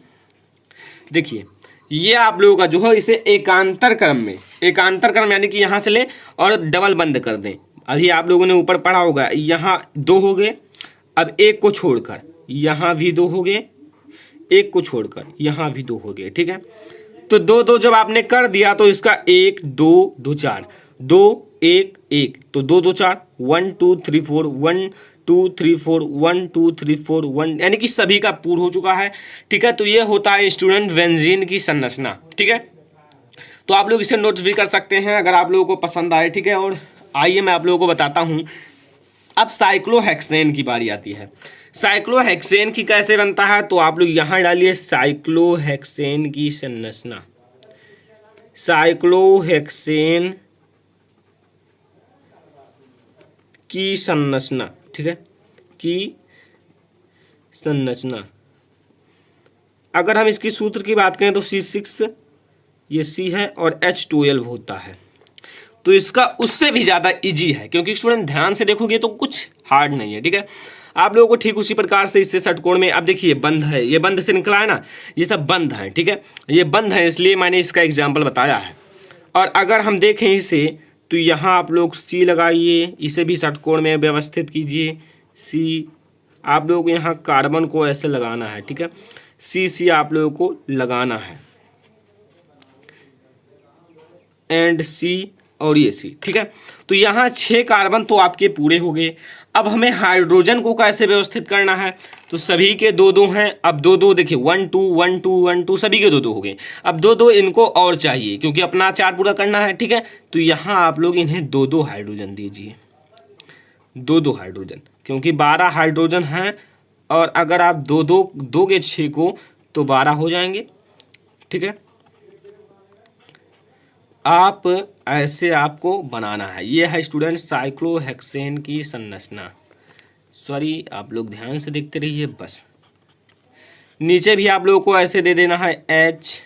देखिए ये आप लोगों का जो है इसे एकांतर क्रम यानी कि यहाँ से ले और डबल बंद कर दें। अभी आप लोगों ने ऊपर पढ़ा होगा, यहाँ 2 हो गए, अब एक को छोड़कर यहाँ भी 2 हो गए, एक को छोड़कर यहाँ भी 2 हो गए, ठीक है। तो 2 2 जब आपने कर दिया तो इसका 1 2 2 4 2 1 1 तो 2 2 4 1 2 3 4 1 2 3 4 1 2 3 4 1 यानी कि सभी का पूर्ण हो चुका है, ठीक है। तो ये होता है स्टूडेंट बेंजीन की संरचना, ठीक है। तो आप लोग इसे नोट्स भी कर सकते हैं अगर आप लोगों को पसंद आए, ठीक है। और आइए मैं आप लोगों को बताता हूँ, अब साइक्लोहेक्सेन की बारी आती है। साइक्लोहेक्सेन की कैसे बनता है, तो आप लोग यहाँ डालिए साइक्लोहेक्सेन की संरचना, साइक्लोहेक्सेन की संरचना, ठीक है, की संरचना। अगर हम इसकी सूत्र की बात करें तो C6 ये C है और H12 होता है। तो इसका उससे भी ज़्यादा इजी है, क्योंकि स्टूडेंट ध्यान से देखोगे तो कुछ हार्ड नहीं है, ठीक है। आप लोगों को ठीक उसी प्रकार से इससे षटकोण में, अब देखिए बंध है, ये बंध से निकला है ना, ये सब बंध है, ठीक है। ये बंध है इसलिए मैंने इसका एग्जाम्पल बताया है। और अगर हम देखें इसे तो यहाँ आप लोग C लगाइए, इसे भी षटकोण में व्यवस्थित कीजिए C। आप लोग यहाँ कार्बन को ऐसे लगाना है, ठीक है, C आप लोगों को लगाना है एंड C और ये C, ठीक है। तो यहाँ 6 कार्बन तो आपके पूरे हो गए। अब हमें हाइड्रोजन को कैसे व्यवस्थित करना है, तो सभी के 2 2 हैं। अब 2 2 देखिए 1 2 1 2 1 2 सभी के 2 2 हो गए। अब 2 2 इनको और चाहिए क्योंकि अपना 4 पूरा करना है, ठीक है। तो यहाँ आप लोग इन्हें 2 2 हाइड्रोजन दीजिए, 2 2 हाइड्रोजन, क्योंकि 12 हाइड्रोजन हैं। और अगर आप 2 2 दोगे 6 को तो 12 हो जाएंगे, ठीक है। आप ऐसे आपको बनाना है। ये है स्टूडेंट साइक्लोहेक्सेन की संरचना। सॉरी, आप लोग ध्यान से देखते रहिए बस। नीचे भी आप लोगों को ऐसे दे देना है H।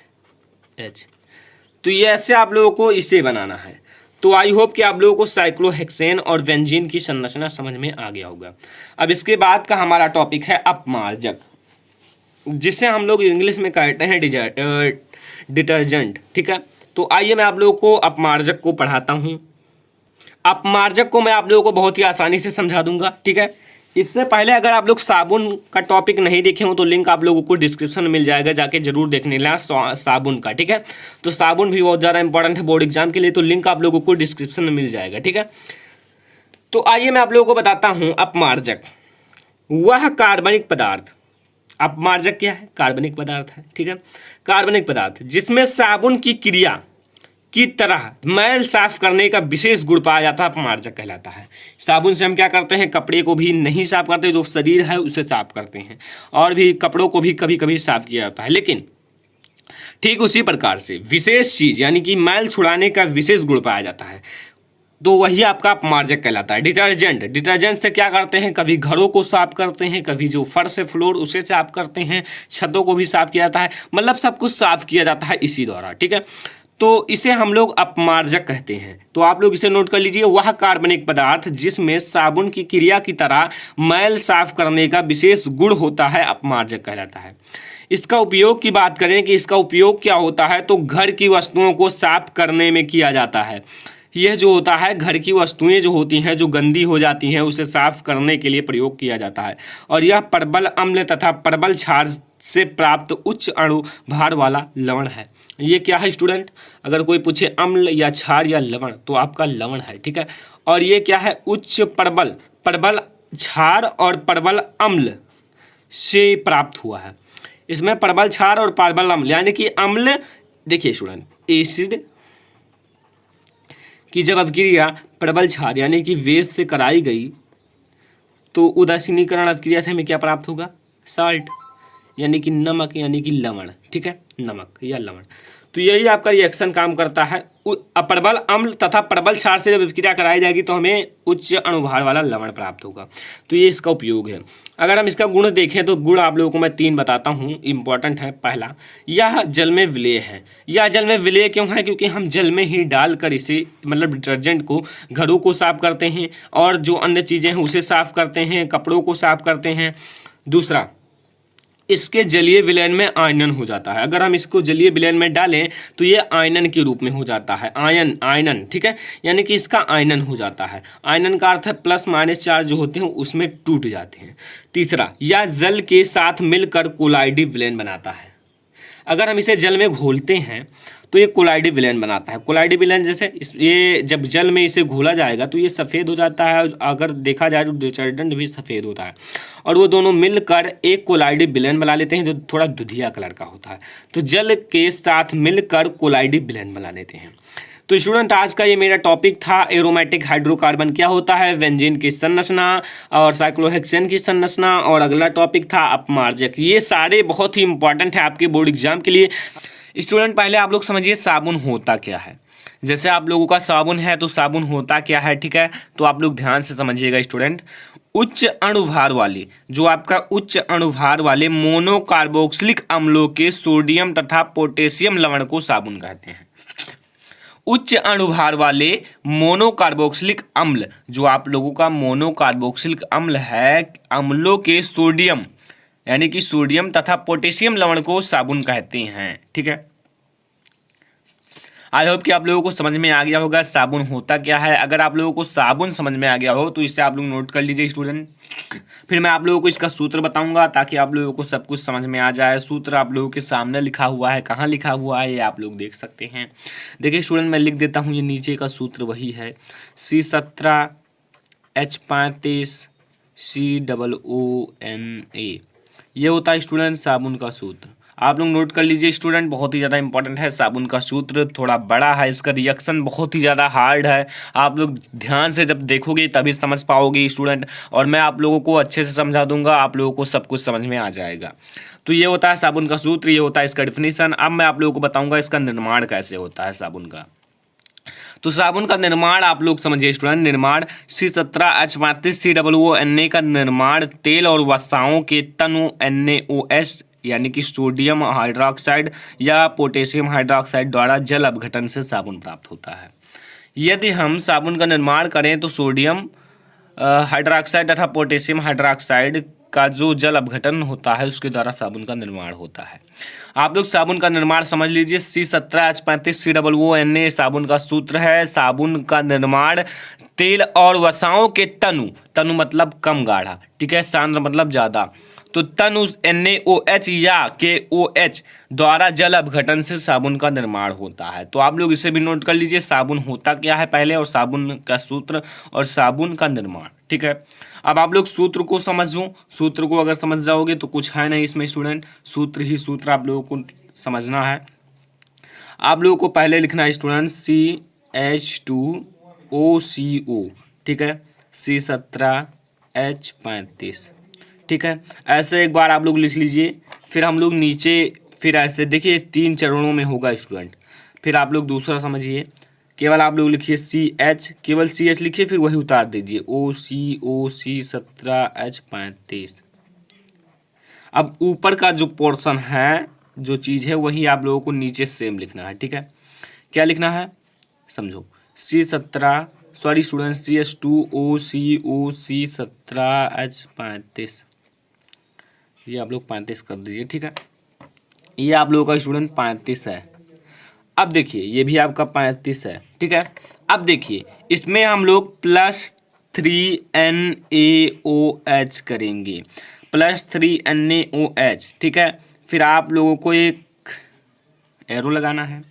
तो ये ऐसे आप लोगों को इसे बनाना है। तो आई होप कि आप लोगों को साइक्लोहेक्सेन और बेंजीन की संरचना समझ में आ गया होगा। अब इसके बाद का हमारा टॉपिक है अपमार्जक, जिसे हम लोग इंग्लिश में कहते हैं डिटर्जेंट, ठीक है। तो आइए मैं आप लोगों को अपमार्जक को पढ़ाता हूँ। अपमार्जक को मैं आप लोगों को बहुत ही आसानी से समझा दूंगा, ठीक है। इससे पहले अगर आप लोग साबुन का टॉपिक नहीं देखे हो तो लिंक आप लोगों को डिस्क्रिप्शन में मिल जाएगा, जाके जरूर देखने लेना साबुन का, ठीक है। तो साबुन भी बहुत ज़्यादा इंपॉर्टेंट है बोर्ड एग्जाम के लिए, तो लिंक आप लोगों को डिस्क्रिप्शन में मिल जाएगा, ठीक है। तो आइए मैं आप लोगों को बताता हूँ अपमार्जक, वह कार्बनिक पदार्थ। अपमार्जक क्या है, कार्बनिक पदार्थ है, ठीक है। कार्बनिक पदार्थ जिसमें साबुन की क्रिया की तरह मैल साफ करने का विशेष गुण पाया जाता है, अपमार्जक कहलाता है। साबुन से हम क्या करते हैं, कपड़े को भी नहीं साफ करते, जो शरीर है उसे साफ करते हैं, और भी कपड़ों को भी कभी कभी साफ किया जाता है। लेकिन ठीक उसी प्रकार से विशेष चीज यानी कि मैल छुड़ाने का विशेष गुण पाया जाता है, तो वही आपका अपमार्जक कहलाता है। डिटर्जेंट से क्या करते हैं, कभी घरों को साफ करते हैं, कभी जो फर्श है फ्लोर उसे साफ करते हैं, छतों को भी साफ किया जाता है, मतलब सब कुछ साफ किया जाता है इसी द्वारा, ठीक है। तो इसे हम लोग अपमार्जक कहते हैं। तो आप लोग इसे नोट कर लीजिए, वह कार्बनिक पदार्थ जिसमें साबुन की क्रिया की तरह मैल साफ करने का विशेष गुण होता है, अपमार्जक कहलाता है। इसका उपयोग की बात करें कि इसका उपयोग क्या होता है, तो घर की वस्तुओं को साफ करने में किया जाता है। यह जो होता है घर की वस्तुएं जो होती हैं, जो गंदी हो जाती हैं, उसे साफ करने के लिए प्रयोग किया जाता है। और यह परबल अम्ल तथा परबल क्षार से प्राप्त उच्च अणु भार वाला लवण है। ये क्या है स्टूडेंट, अगर कोई पूछे अम्ल या क्षार या लवण तो आपका लवण है, ठीक है। और ये क्या है, उच्च परबल क्षार और परबल अम्ल से प्राप्त हुआ है। इसमें परबल क्षार और परबल अम्ल यानी कि अम्ल, देखिए स्टूडेंट, एसिड कि जब अभिक्रिया प्रबल क्षार यानी कि वेश से कराई गई तो उदासीनीकरण अभिक्रिया से हमें क्या प्राप्त होगा, साल्ट यानी कि नमक यानी कि लवण, ठीक है, नमक या लवण। तो यही आपका रिएक्शन काम करता है प्रबल अम्ल तथा प्रबल क्षार से जब विक्रिया कराई जाएगी तो हमें उच्च अणुभार वाला लवण प्राप्त होगा। तो ये इसका उपयोग है। अगर हम इसका गुण देखें तो गुण आप लोगों को मैं 3 बताता हूँ, इंपॉर्टेंट है। पहला, यह जल में विलेय है। यह जल में विलेय क्यों है? क्योंकि हम जल में ही डालकर इसे मतलब डिटर्जेंट को घड़ों को साफ करते हैं और जो अन्य चीज़ें हैं उसे साफ करते हैं, कपड़ों को साफ करते हैं। दूसरा, इसके जलीय विलयन में आयनन हो जाता है। अगर हम इसको जलीय विलयन में डालें तो ये आयनन के रूप में हो जाता है। आयनन, ठीक है, यानी कि इसका आयनन हो जाता है। आयनन का अर्थ है प्लस माइनस चार्ज जो होते हैं उसमें टूट जाते हैं। तीसरा, यह जल के साथ मिलकर कोलाइडी विलयन बनाता है। अगर हम इसे जल में घोलते हैं तो ये कोलाइडी विलयन बनाता है। कोलाइडी विलयन जैसे ये जब जल में इसे घोला जाएगा तो ये सफ़ेद हो जाता है। अगर देखा जाए तो डिटर्जेंट भी सफ़ेद होता है और वो दोनों मिलकर एक कोलाइडी विलयन बना लेते हैं जो थोड़ा दुधिया कलर का होता है। तो जल के साथ मिलकर कोलाइडी विलयन बना लेते हैं। तो स्टूडेंट, आज का ये मेरा टॉपिक था एरोमेटिक हाइड्रोकार्बन क्या होता है, बेंजीन की संरचना और साइक्लोहेक्सेन की संरचना, और अगला टॉपिक था अपमार्जक। ये सारे बहुत ही इंपॉर्टेंट है आपके बोर्ड एग्जाम के लिए। स्टूडेंट, पहले आप लोग समझिए साबुन होता क्या है। जैसे आप लोगों का साबुन है तो साबुन होता क्या है, ठीक है। तो आप लोग ध्यान से समझिएगा स्टूडेंट। उच्च अणुभार वाले, जो आपका उच्च अणुभार वाले मोनोकार्बोक्सिलिक अम्लों के सोडियम तथा पोटेशियम लवण को साबुन कहते हैं। उच्च अणुभार वाले मोनोकार्बोक्सिलिक अम्ल, जो आप लोगों का मोनोकार्बोक्सिलिक अम्ल है, अम्लों के सोडियम यानी कि सोडियम तथा पोटेशियम लवण को साबुन कहते हैं, ठीक है। आई होप कि आप लोगों को समझ में आ गया होगा साबुन होता क्या है। अगर आप लोगों को साबुन समझ में आ गया हो तो इसे आप लोग नोट कर लीजिए स्टूडेंट। फिर मैं आप लोगों को इसका सूत्र बताऊंगा ताकि आप लोगों को सब कुछ समझ में आ जाए। सूत्र आप लोगों के सामने लिखा हुआ है, कहाँ लिखा हुआ है ये आप लोग देख सकते हैं। देखिए स्टूडेंट, मैं लिख देता हूँ, ये नीचे का सूत्र वही है, C17H35 COONA। ये होता है स्टूडेंट साबुन का सूत्र। आप लोग नोट कर लीजिए स्टूडेंट, बहुत ही ज़्यादा इंपॉर्टेंट है साबुन का सूत्र। थोड़ा बड़ा है, इसका रिएक्शन बहुत ही ज़्यादा हार्ड है। आप लोग ध्यान से जब देखोगे तभी समझ पाओगे स्टूडेंट, और मैं आप लोगों को अच्छे से समझा दूंगा, आप लोगों को सब कुछ समझ में आ जाएगा। तो ये होता है साबुन का सूत्र, ये होता है इसका डिफिनीशन। अब मैं आप लोगों को बताऊँगा इसका निर्माण कैसे होता है साबुन का। तो साबुन का निर्माण आप लोग समझिए स्टूडेंट। निर्माण C17H35 COONA का निर्माण तेल और वसाओं के तनु NaOH यानी कि सोडियम हाइड्रोक्साइड या पोटेशियम हाइड्रोक्साइड द्वारा जल अपघटन से साबुन प्राप्त होता है। यदि हम साबुन का निर्माण करें तो सोडियम हाइड्रोक्साइड तथा पोटेशियम हाइड्रोक्साइड का जो जल अपघटन होता है उसके द्वारा साबुन का निर्माण होता है। आप लोग साबुन का निर्माण समझ लीजिए। C17H35 COONA साबुन का सूत्र है। साबुन का निर्माण तेल और वसाओं के तनु मतलब कम गाढ़ा, ठीक है, सांद्र मतलब ज़्यादा, तो तनु NaOH या KOH द्वारा जल अपघटन से साबुन का निर्माण होता है। तो आप लोग इसे भी नोट कर लीजिए, साबुन होता क्या है पहले, और साबुन का सूत्र और साबुन का निर्माण, ठीक है। अब आप लोग सूत्र को समझो। सूत्र को अगर समझ जाओगे तो कुछ है नहीं इसमें स्टूडेंट, सूत्र ही सूत्र आप लोगों को समझना है। आप लोगों को पहले लिखना है स्टूडेंट CH2OCO, ठीक है, C17H35, ठीक है। ऐसे एक बार आप लोग लिख लीजिए। फिर हम लोग नीचे फिर ऐसे देखिए 3 चरणों में होगा स्टूडेंट। फिर आप लोग दूसरा समझिए, केवल आप लोग लिखिए CH, केवल CH लिखिए, फिर वही उतार दीजिए OCO C17H35। अब ऊपर का जो पोर्शन है, जो चीज़ है, वही आप लोगों को नीचे सेम लिखना है, ठीक है। क्या लिखना है समझो, CH2OCO C17H35, ये आप लोग 35 कर दीजिए, ठीक है। ये आप लोगों का स्टूडेंट 35 है। अब देखिए ये भी आपका 35 है, ठीक है। अब देखिए इसमें हम लोग +3NaOH करेंगे, +3NaOH, ठीक है। फिर आप लोगों को एक एरो लगाना है।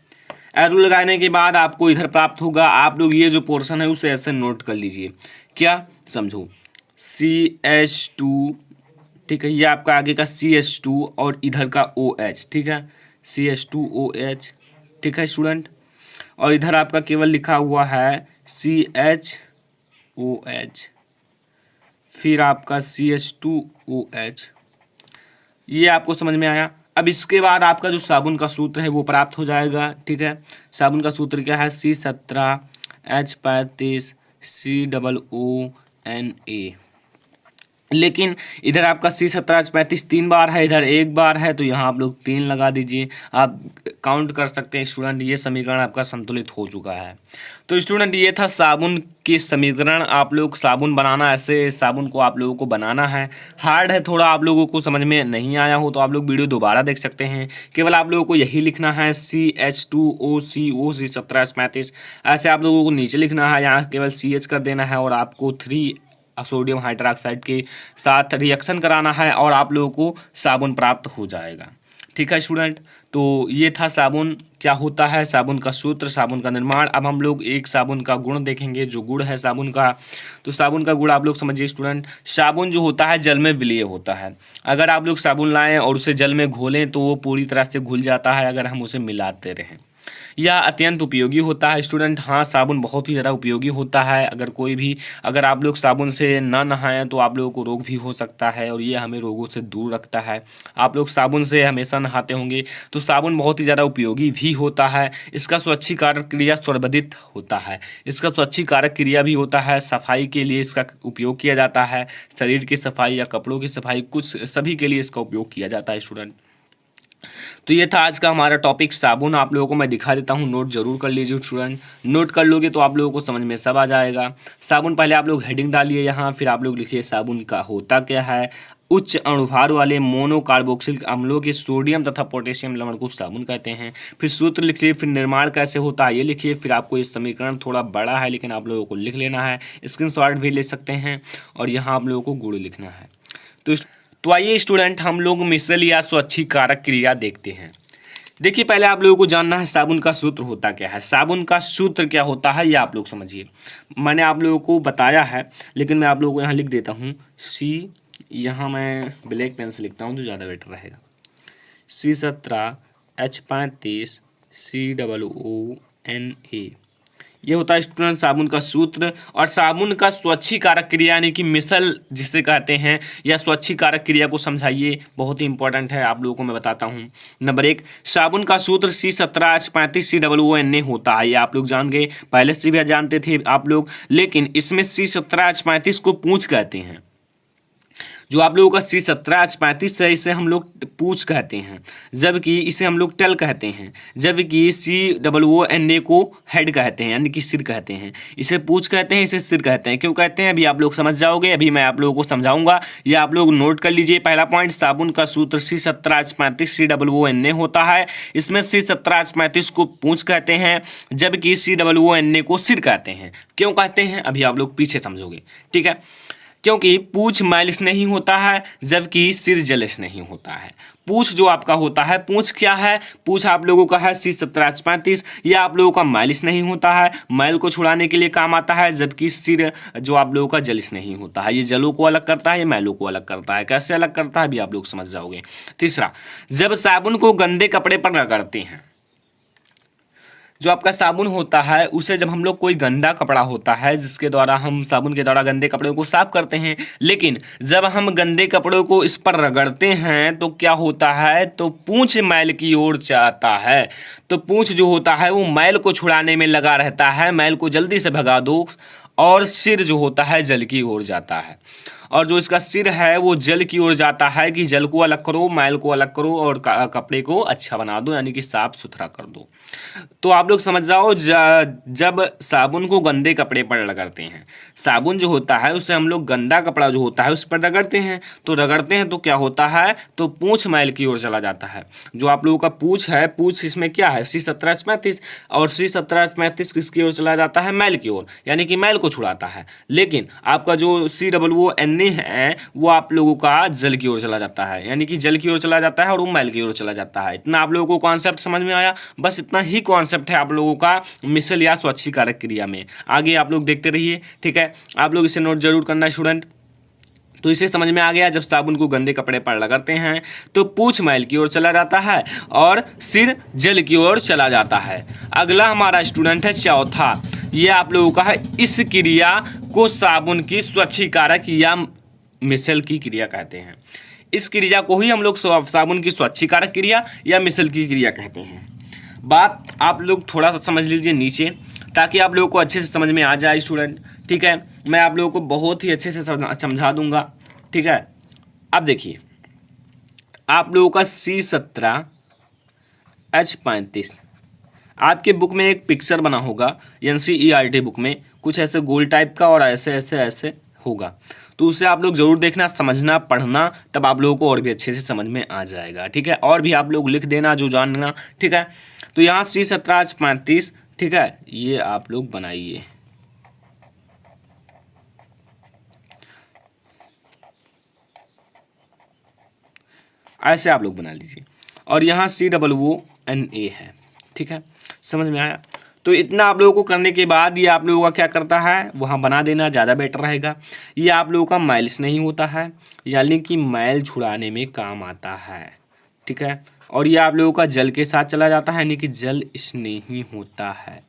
एरो लगाने के बाद आपको इधर प्राप्त होगा। आप लोग ये जो पोर्शन है उसे ऐसे नोट कर लीजिए। क्या समझो, CH2, ठीक है, ये आपका आगे का CH2 और इधर का OH, ठीक है, CH2OH, ठीक है स्टूडेंट। और इधर आपका केवल लिखा हुआ है CHOH, फिर आपका CH2OH। ये आपको समझ में आया। अब इसके बाद आपका जो साबुन का सूत्र है वो प्राप्त हो जाएगा। ठीक है, साबुन का सूत्र क्या है, C17H35COONA। लेकिन इधर आपका C17H35 3 बार है, इधर 1 बार है, तो यहाँ आप लोग 3 लगा दीजिए। आप काउंट कर सकते हैं स्टूडेंट, ये समीकरण आपका संतुलित हो चुका है। तो स्टूडेंट ये था साबुन के समीकरण। आप लोग साबुन बनाना, ऐसे साबुन को आप लोगों को बनाना है। हार्ड है थोड़ा, आप लोगों को समझ में नहीं आया हो तो आप लोग वीडियो दोबारा देख सकते हैं। केवल आप लोगों को यही लिखना है CH2OCO C17H35। ऐसे आप लोगों को नीचे लिखना है, यहाँ केवल CH कर देना है और आपको 3 सोडियम हाइड्रोक्साइड के साथ रिएक्शन कराना है और आप लोगों को साबुन प्राप्त हो जाएगा। ठीक है स्टूडेंट, तो ये था साबुन क्या होता है, साबुन का सूत्र, साबुन का निर्माण। अब हम लोग एक साबुन का गुण देखेंगे, जो गुण है साबुन का। तो साबुन का गुण आप लोग समझिए स्टूडेंट, साबुन जो होता है जल में विलीय होता है। अगर आप लोग साबुन लाएं और उसे जल में घोलें तो वो पूरी तरह से घुल जाता है अगर हम उसे मिलाते रहें। यह अत्यंत उपयोगी होता है स्टूडेंट। हाँ, साबुन बहुत ही ज़्यादा उपयोगी होता है। अगर आप लोग साबुन से ना नहाएं तो आप लोगों को रोग भी हो सकता है और ये हमें रोगों से दूर रखता है। आप लोग साबुन से हमेशा नहाते होंगे, तो साबुन बहुत ही ज़्यादा उपयोगी भी होता है। इसका स्वच्छीकारक क्रिया सर्वविदित होता है। इसका स्वच्छीकारक क्रिया भी होता है, सफाई के लिए इसका उपयोग किया जाता है। शरीर की सफाई या कपड़ों की सफाई, कुछ सभी के लिए इसका उपयोग किया जाता है स्टूडेंट। तो ये था आज का हमारा टॉपिक साबुन। आप लोगों को मैं दिखा देता हूँ, नोट जरूर कर लीजिए स्टूडेंट। नोट कर लोगे तो आप लोगों को समझ में सब आ जाएगा। साबुन, पहले आप लोग हेडिंग डालिए यहाँ, फिर आप लोग लिखिए साबुन का होता क्या है। उच्च अणुभार वाले मोनोकार्बोक्सिलिक अम्लों के सोडियम तथा पोटेशियम लवण को साबुन कहते हैं। फिर सूत्र लिखिए, फिर निर्माण कैसे होता है ये लिखिए। फिर आपको ये समीकरण थोड़ा बड़ा है लेकिन आप लोगों को लिख लेना है, स्क्रीनशॉट भी ले सकते हैं। और यहाँ आप लोगों को गुण लिखना है। तो आइए स्टूडेंट, हम लोग मिश्रण या स्वच्छीकारक क्रिया देखते हैं। देखिए, पहले आप लोगों को जानना है साबुन का सूत्र होता क्या है। साबुन का सूत्र क्या होता है ये आप लोग समझिए। मैंने आप लोगों को बताया है लेकिन मैं आप लोगों को यहाँ लिख देता हूँ। यहाँ मैं ब्लैक पेन से लिखता हूँ तो ज़्यादा बेटर रहेगा। C17H35 COONA, ये होता है स्टूडेंट साबुन का सूत्र। और साबुन का स्वच्छीकारक क्रिया यानी कि मिसल जिसे कहते हैं, या स्वच्छीकारक क्रिया को समझाइए, बहुत ही इंपॉर्टेंट है, आप लोगों को मैं बताता हूं। नंबर 1, साबुन का सूत्र C17H35 COONA होता है। ये आप लोग जान गए, पहले से भी जानते थे आप लोग, लेकिन इसमें C17H35 को पूंछ कहते हैं। जो आप लोगों का C17H35 है इसे हम लोग पूंछ कहते हैं, जबकि इसे हम लोग टल कहते हैं। जबकि COONA को हेड कहते हैं यानी कि सिर कहते हैं। इसे पूंछ कहते हैं, इसे सिर कहते हैं। क्यों कहते हैं अभी आप लोग समझ जाओगे, अभी मैं आप लोगों को समझाऊंगा। ये आप लोग नोट कर लीजिए। पहला पॉइंट, साबुन का सूत्र C17H35 COONA होता है। इसमें C17H35 को पूंछ कहते हैं जबकि COONA को सिर कहते हैं। क्यों कहते हैं अभी आप लोग पीछे समझोगे। ठीक है, क्योंकि पूंछ माइलिस नहीं होता है जबकि सिर जलिस नहीं होता है। पूंछ जो आपका होता है, पूंछ क्या है, पूंछ आप लोगों का है C17H35, यह आप लोगों का माइलिस नहीं होता है, मैल को छुड़ाने के लिए काम आता है। जबकि सिर जो आप लोगों का जलिस नहीं होता है, ये जलों को अलग करता है, ये मैलों को अलग करता है। कैसे अलग करता है अभी आप लोग समझ जाओगे। तीसरा, जब साबुन को गंदे कपड़े पर रगड़ते हैं, जो आपका साबुन होता है उसे जब हम लोग कोई गंदा कपड़ा होता है जिसके द्वारा हम साबुन के द्वारा गंदे कपड़ों को साफ करते हैं, लेकिन जब हम गंदे कपड़ों को इस पर रगड़ते हैं तो क्या होता है, तो पूंछ मैल की ओर जाता है। तो पूंछ जो होता है वो मैल को छुड़ाने में लगा रहता है, मैल को जल्दी से भगा दो। और सिर जो होता है जल की ओर जाता है। और जो इसका सिर है वो जल की ओर जाता है कि जल को अलग करो, मैल को अलग करो और कपड़े को अच्छा बना दो, यानी कि साफ सुथरा कर दो। तो आप लोग समझ जाओ, जब साबुन को गंदे कपड़े पर रगड़ते हैं, साबुन जो होता है उससे हम लोग गंदा कपड़ा जो होता है उस पर रगड़ते हैं, तो क्या होता है, तो पूंछ मैल की ओर चला जाता है। जो आप लोगों का पूंछ है, पूंछ इसमें क्या है C17H35, और C17H35 किसकी ओर चला जाता है, मैल की ओर, यानी कि मैल को छुड़ाता है। लेकिन आपका जो COONA है वो आप लोगों का जल की ओर चला जाता है, यानी कि जल की ओर चला जाता है और वो मैल की ओर चला जाता है। इतना आप लोगों को कॉन्सेप्ट समझ में आया, बस इतना ही कॉन्सेप्ट है आप लोगों का मिश्रण या स्वच्छीकारक क्रिया में। आगे आप लोग देखते रहिए, ठीक है। आप लोग इसे नोट जरूर करना स्टूडेंट। तो इसे समझ में आ गया, जब साबुन को गंदे कपड़े पर रगड़ते हैं तो पूंछ मैल की ओर चला जाता है और सिर जल की ओर चला जाता है। अगला हमारा स्टूडेंट है चौथा, ये आप लोगों का है, इस क्रिया को साबुन की स्वच्छीकारक या मिश्रण की क्रिया कहते हैं। इस क्रिया को ही हम लोग साबुन की स्वच्छीकारक क्रिया या मिसल की क्रिया कहते हैं। बात आप लोग थोड़ा सा समझ लीजिए नीचे, ताकि आप लोगों को अच्छे से समझ में आ जाए स्टूडेंट। ठीक है, मैं आप लोगों को बहुत ही अच्छे से समझा दूंगा। ठीक है, अब देखिए आप लोगों का C17H35 आपके बुक में एक पिक्चर बना होगा, NCERT बुक में कुछ ऐसे गोल टाइप का और ऐसे ऐसे ऐसे होगा, तो उसे आप लोग जरूर देखना, समझना, पढ़ना, तब आप लोगों को और भी अच्छे से समझ में आ जाएगा। ठीक है, और भी आप लोग लिख देना जो जानना। ठीक है, तो यहाँ C17H35, ठीक है, ये आप लोग बनाइए। ऐसे आप लोग बना लीजिए, और यहाँ COONA है। ठीक है, समझ में आया? तो इतना आप लोगों को करने के बाद ये आप लोगों का क्या करता है, वहाँ बना देना ज़्यादा बेटर रहेगा। ये आप लोगों का माइल्स नहीं होता है, यानी कि मैल छुड़ाने में काम आता है। ठीक है, और ये आप लोगों का जल के साथ चला जाता है, यानी कि जल स्नेही होता है।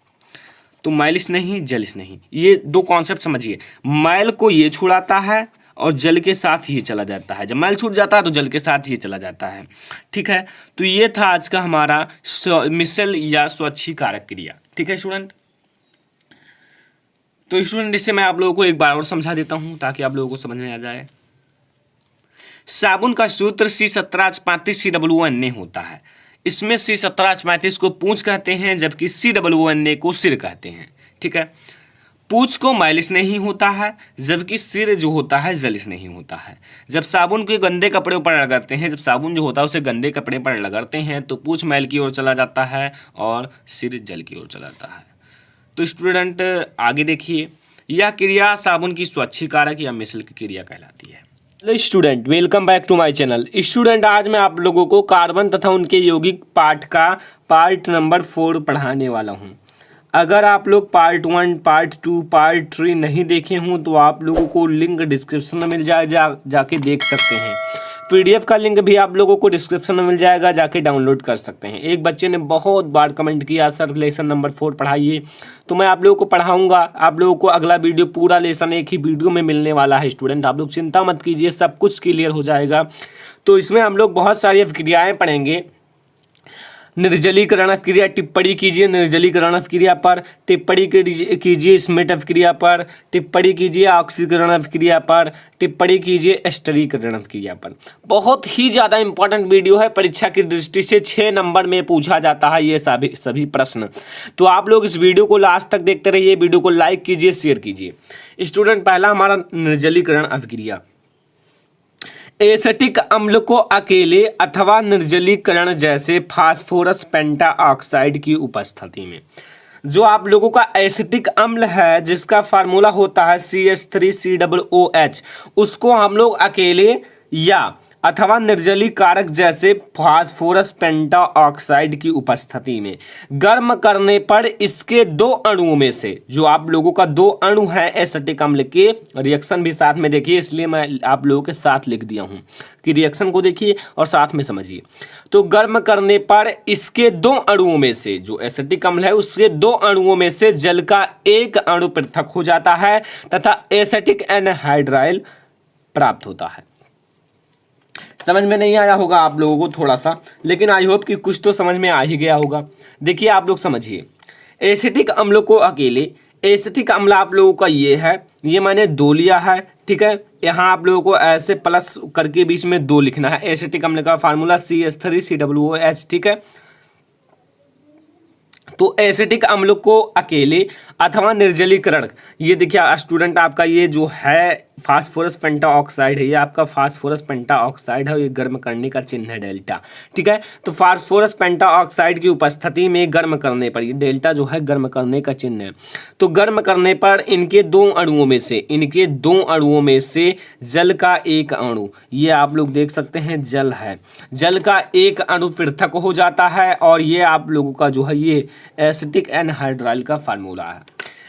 तो माइल्स नहीं, जल स्नेही, ये दो कॉन्सेप्ट समझिए। मैल को ये छुड़ाता है और जल के साथ ये चला जाता है। जब मैल छूट जाता है तो जल के साथ ये चला जाता है। ठीक है, तो ये था आज का हमारा मिसल या स्वच्छीकारक क्रिया। ठीक है स्टूडेंट, तो स्टूडेंट इससे मैं आप लोगों को एक बार और समझा देता हूं ताकि आप लोगों को समझ में आ जाए। साबुन का सूत्र C17H35 COONA होता है। इसमें C17H35 को पूंछ कहते हैं, जबकि COONA को सिर कहते हैं। ठीक है, पूंछ को माइलिस नहीं होता है, जबकि सिर जो होता है जलिस नहीं होता है। जब साबुन के गंदे कपड़े पर लगाते हैं, जब साबुन जो होता है उसे गंदे कपड़े पर लगाते हैं तो पूंछ मैल की ओर चला जाता है और सिर जल की ओर चला जाता है। तो स्टूडेंट आगे देखिए, यह क्रिया साबुन की स्वच्छीकारक या मिसल की क्रिया कहलाती है। Hello student, welcome back to my channel. Student आज मैं आप लोगों को कार्बन तथा उनके यौगिक पाठ का पार्ट नंबर 4 पढ़ाने वाला हूं। अगर आप लोग पार्ट 1, पार्ट 2, पार्ट 3 नहीं देखे हों तो आप लोगों को लिंक डिस्क्रिप्शन में मिल जाएगा, जाके देख सकते हैं। PDF का लिंक भी आप लोगों को डिस्क्रिप्शन में मिल जाएगा, जाके डाउनलोड कर सकते हैं। एक बच्चे ने बहुत बार कमेंट किया सर लेसन नंबर 4 पढ़ाइए, तो मैं आप लोगों को पढ़ाऊंगा। आप लोगों को अगला वीडियो पूरा लेसन एक ही वीडियो में मिलने वाला है। स्टूडेंट आप लोग चिंता मत कीजिए, सब कुछ क्लियर हो जाएगा। तो इसमें हम लोग बहुत सारी क्रियाएँ पढ़ेंगे। निर्जलीकरण अभिक्रिया, टिप्पणी कीजिए निर्जलीकरण अभिक्रिया पर, टिप्पणी कीजिए स्मिट अभिक्रिया पर, टिप्पणी कीजिए ऑक्सीकरण अभिक्रिया पर, टिप्पणी कीजिए एस्टरीकरण अभिक्रिया पर। बहुत ही ज़्यादा इंपॉर्टेंट वीडियो है, परीक्षा की दृष्टि से 6 नंबर में पूछा जाता है ये सभी प्रश्न। तो आप लोग इस वीडियो को लास्ट तक देखते रहिए, वीडियो को लाइक कीजिए, शेयर कीजिए। स्टूडेंट पहला हमारा निर्जलीकरण अभिक्रिया। एसिटिक अम्ल को अकेले अथवा निर्जलीकरण जैसे फास्फोरस पेंटाऑक्साइड की उपस्थिति में, जो आप लोगों का एसिटिक अम्ल है जिसका फार्मूला होता है CH3COOH, उसको हम लोग अकेले या अथवा निर्जलीकारक जैसे फास्फोरस पेंटाऑक्साइड की उपस्थिति में गर्म करने पर इसके 2 अणुओं में से, जो आप लोगों का 2 अणु हैं एसिटिक अम्ल के, रिएक्शन भी साथ में देखिए, इसलिए मैं आप लोगों के साथ लिख दिया हूं कि रिएक्शन को देखिए और साथ में समझिए। तो गर्म करने पर इसके 2 अणुओं में से, जो एसिटिक अम्ल है उसके 2 अणुओं में से जल का 1 अणु पृथक हो जाता है तथा एसिटिक एनहाइड्राइल प्राप्त होता है। समझ में नहीं आया होगा आप लोगों को थोड़ा सा, लेकिन आई होप कि कुछ तो समझ में आ ही गया होगा। देखिए आप लोग समझिए, एसिटिक अम्ल को अकेले, एसिटिक अम्ल आप लोगों का ये है, ये मैंने 2 लिया है। ठीक है, यहाँ आप लोगों को ऐसे प्लस करके बीच में 2 लिखना है। एसिटिक अम्ल का फार्मूला CH3COOH। ठीक है, तो एसिटिक अम्ल को अकेले अथवा निर्जलीकरण, ये देखिए स्टूडेंट आपका ये जो है फास्फोरस पेंटाऑक्साइड है, ये आपका फास्फोरस पेंटाऑक्साइड है, ये गर्म करने का चिन्ह है डेल्टा। ठीक है, तो फास्फोरस पेंटाऑक्साइड की उपस्थिति में गर्म करने पर, ये डेल्टा जो है गर्म करने का चिन्ह है, तो गर्म करने पर इनके 2 अणुओं में से, इनके 2 अणुओं में से जल का 1 अणु, ये आप लोग देख सकते हैं जल है, जल का 1 अणु पृथक हो जाता है, और ये आप लोगों का जो है ये एसिटिक एनहाइड्राइल का फार्मूला है।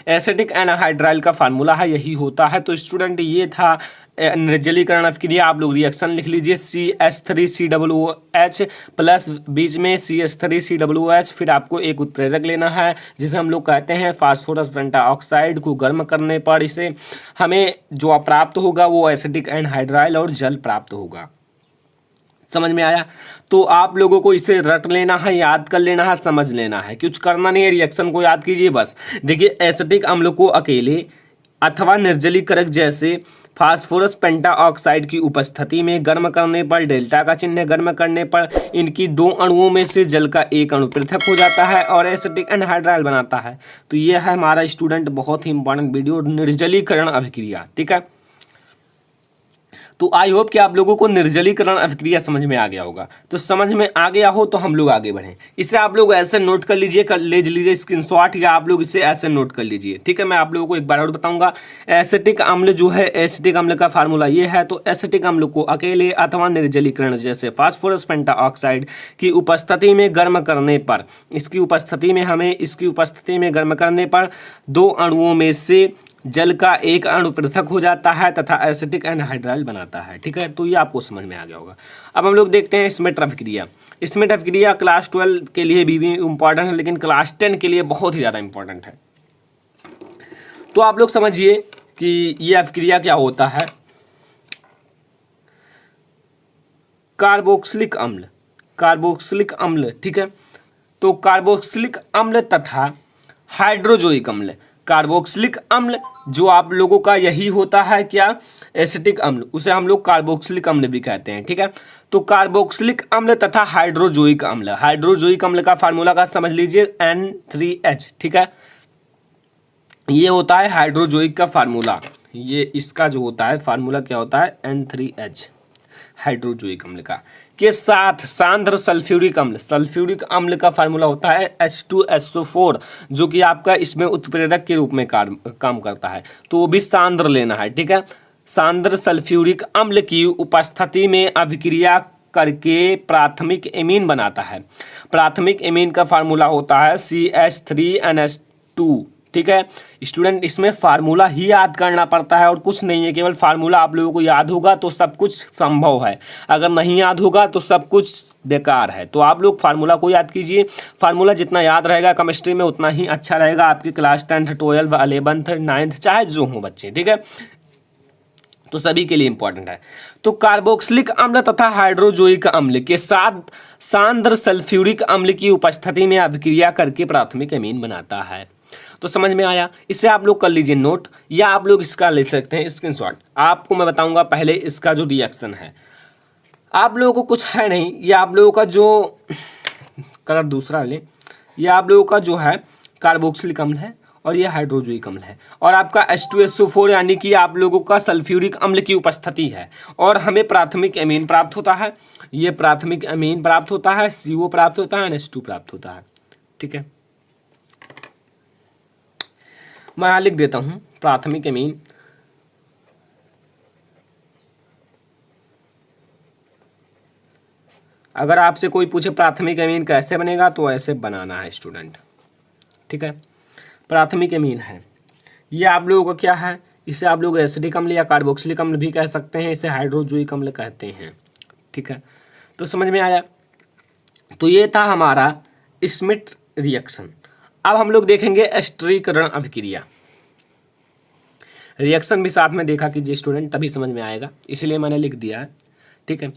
एसिटिक एनहाइड्राइल का फार्मूला है, यही होता है। तो स्टूडेंट ये था निर्जलीकरण अभिक्रिया। आप लोग रिएक्शन लिख लीजिए CH3COOH प्लस बीच में CH3COOH, फिर आपको एक उत्प्रेरक लेना है जिसे हम लोग कहते हैं फास्फोरस पेंटाऑक्साइड को गर्म करने पर इसे हमें जो प्राप्त होगा वो एसिटिक एनहाइड्राइल और जल प्राप्त होगा। समझ में आया? तो आप लोगों को इसे रट लेना है, याद कर लेना है, समझ लेना है, कुछ करना नहीं है, रिएक्शन को याद कीजिए बस। देखिए एसिटिक अम्ल को अकेले अथवा निर्जलीकरक जैसे फास्फोरस पेंटाऑक्साइड की उपस्थिति में गर्म करने पर, डेल्टा का चिन्ह गर्म करने पर इनकी दो अणुओं में से जल का एक अणु पृथक हो जाता है और एसिटिक एनहाइड्राइल बनाता है। तो ये है हमारा स्टूडेंट बहुत ही इंपॉर्टेंट वीडियो, निर्जलीकरण अभिक्रिया। ठीक है, तो आई होप कि आप लोगों को निर्जलीकरण अभिक्रिया समझ में आ गया होगा। तो समझ में आ गया हो तो हम लोग आगे बढ़ें। इसे आप लोग ऐसे नोट कर लीजिए, ले लीजिए स्क्रीनशॉट, या आप लोग इसे ऐसे नोट कर लीजिए। ठीक है, मैं आप लोगों को एक बार और बताऊंगा। एसिटिक अम्ल जो है, एसिटिक अम्ल का फार्मूला ये है। तो एसिटिक अम्ल को अकेले अथवा निर्जलीकरण जैसे फास्फोरस पेंटाऑक्साइड की उपस्थिति में गर्म करने पर, इसकी उपस्थिति में गर्म करने पर दो अणुओं में से जल का एक अणु पृथक हो जाता है तथा एसिटिक एनहाइड्राइल बनाता है। ठीक है, तो ये आपको समझ में आ गया होगा। अब हम लोग देखते हैं स्मिट अभिक्रिया। स्मिट अभिक्रिया क्लास 12 के लिए भी इंपॉर्टेंट है, लेकिन क्लास 10 के लिए बहुत ही ज़्यादा इंपॉर्टेंट है। तो आप लोग समझिए कि ये अभिक्रिया क्या होता है। कार्बोक्सिलिक अम्ल, ठीक है, तो कार्बोक्सिलिक अम्ल तथा हाइड्रोजोइक अम्ल, कार्बोक्सिलिक अम्ल जो आप लोगों का यही होता है क्या, एसिटिक अम्ल, उसे हम लोग कार्बोक्सिलिक अम्ल भी कहते हैं। ठीक है, तो कार्बोक्सिलिक अम्ल तथा हाइड्रोजोइक अम्ल का फार्मूला का समझ लीजिए N3H। ठीक है, ये होता है हाइड्रोजोइक का फार्मूला, ये इसका जो होता है फार्मूला क्या होता है, N3H हाइड्रोजोइक अम्ल का। के साथ सांद्र सल्फ्यूरिक अम्ल का फार्मूला होता है H2SO4, जो कि आपका इसमें उत्प्रेरक के रूप में काम करता है, तो वो भी सांद्र लेना है। ठीक है, सांद्र सल्फ्यूरिक अम्ल की उपस्थिति में अभिक्रिया करके प्राथमिक एमीन बनाता है। प्राथमिक एमीन का फार्मूला होता है CH3NH2। ठीक है स्टूडेंट, इसमें फार्मूला ही याद करना पड़ता है और कुछ नहीं है, केवल फार्मूला आप लोगों को याद होगा तो सब कुछ संभव है, अगर नहीं याद होगा तो सब कुछ बेकार है। तो आप लोग फार्मूला को याद कीजिए, फार्मूला जितना याद रहेगा केमिस्ट्री में उतना ही अच्छा रहेगा आपकी class 10th 12th 11th 9th चाहे जो हो बच्चे। ठीक है, तो सभी के लिए इंपॉर्टेंट है। तो कार्बोक्सिलिक अम्ल तथा हाइड्रोजोइक अम्ल के साथ सांद्र सल्फ्यूरिक अम्ल की उपस्थिति में अभिक्रिया करके प्राथमिक एमीन बनाता है। तो समझ में आया, इसे आप लोग कर लीजिए नोट, या आप लोग इसका ले सकते हैं स्क्रीनशॉट। आपको मैं बताऊंगा पहले इसका जो रिएक्शन है, आप लोगों को कुछ है नहीं, ये आप लोगों का जो कलर दूसरा ले, ये आप लोगों का जो है कार्बोक्सिलिक अम्ल है और ये हाइड्रोजोइक अम्ल है, और आपका H2SO4 यानी कि आप लोगों का सल्फ्यूरिक अम्ल की उपस्थिति है, और हमें प्राथमिक एमीन प्राप्त होता है। ये प्राथमिक एमीन प्राप्त होता है, CO प्राप्त होता है, NH2 प्राप्त होता है। ठीक है, मैं यहाँ लिख देता हूँ प्राथमिक एमीन अगर आपसे कोई पूछे प्राथमिक एमीन कैसे बनेगा तो ऐसे बनाना है स्टूडेंट। ठीक है, प्राथमिक एमीन है, ये आप लोगों का क्या है, इसे आप लोग एसिडिक अम्ल या कार्बोक्सिलिक अम्ल भी कह सकते हैं, इसे हाइड्रोजोइक अम्ल कहते हैं। ठीक है, तो समझ में आया। तो ये था हमारा स्मिट रिएक्शन। अब हम लोग देखेंगे एस्टरीकरण अभिक्रिया। रिएक्शन भी साथ में देखा कीजिए स्टूडेंट, तभी समझ में आएगा, इसलिए मैंने लिख दिया है। ठीक है,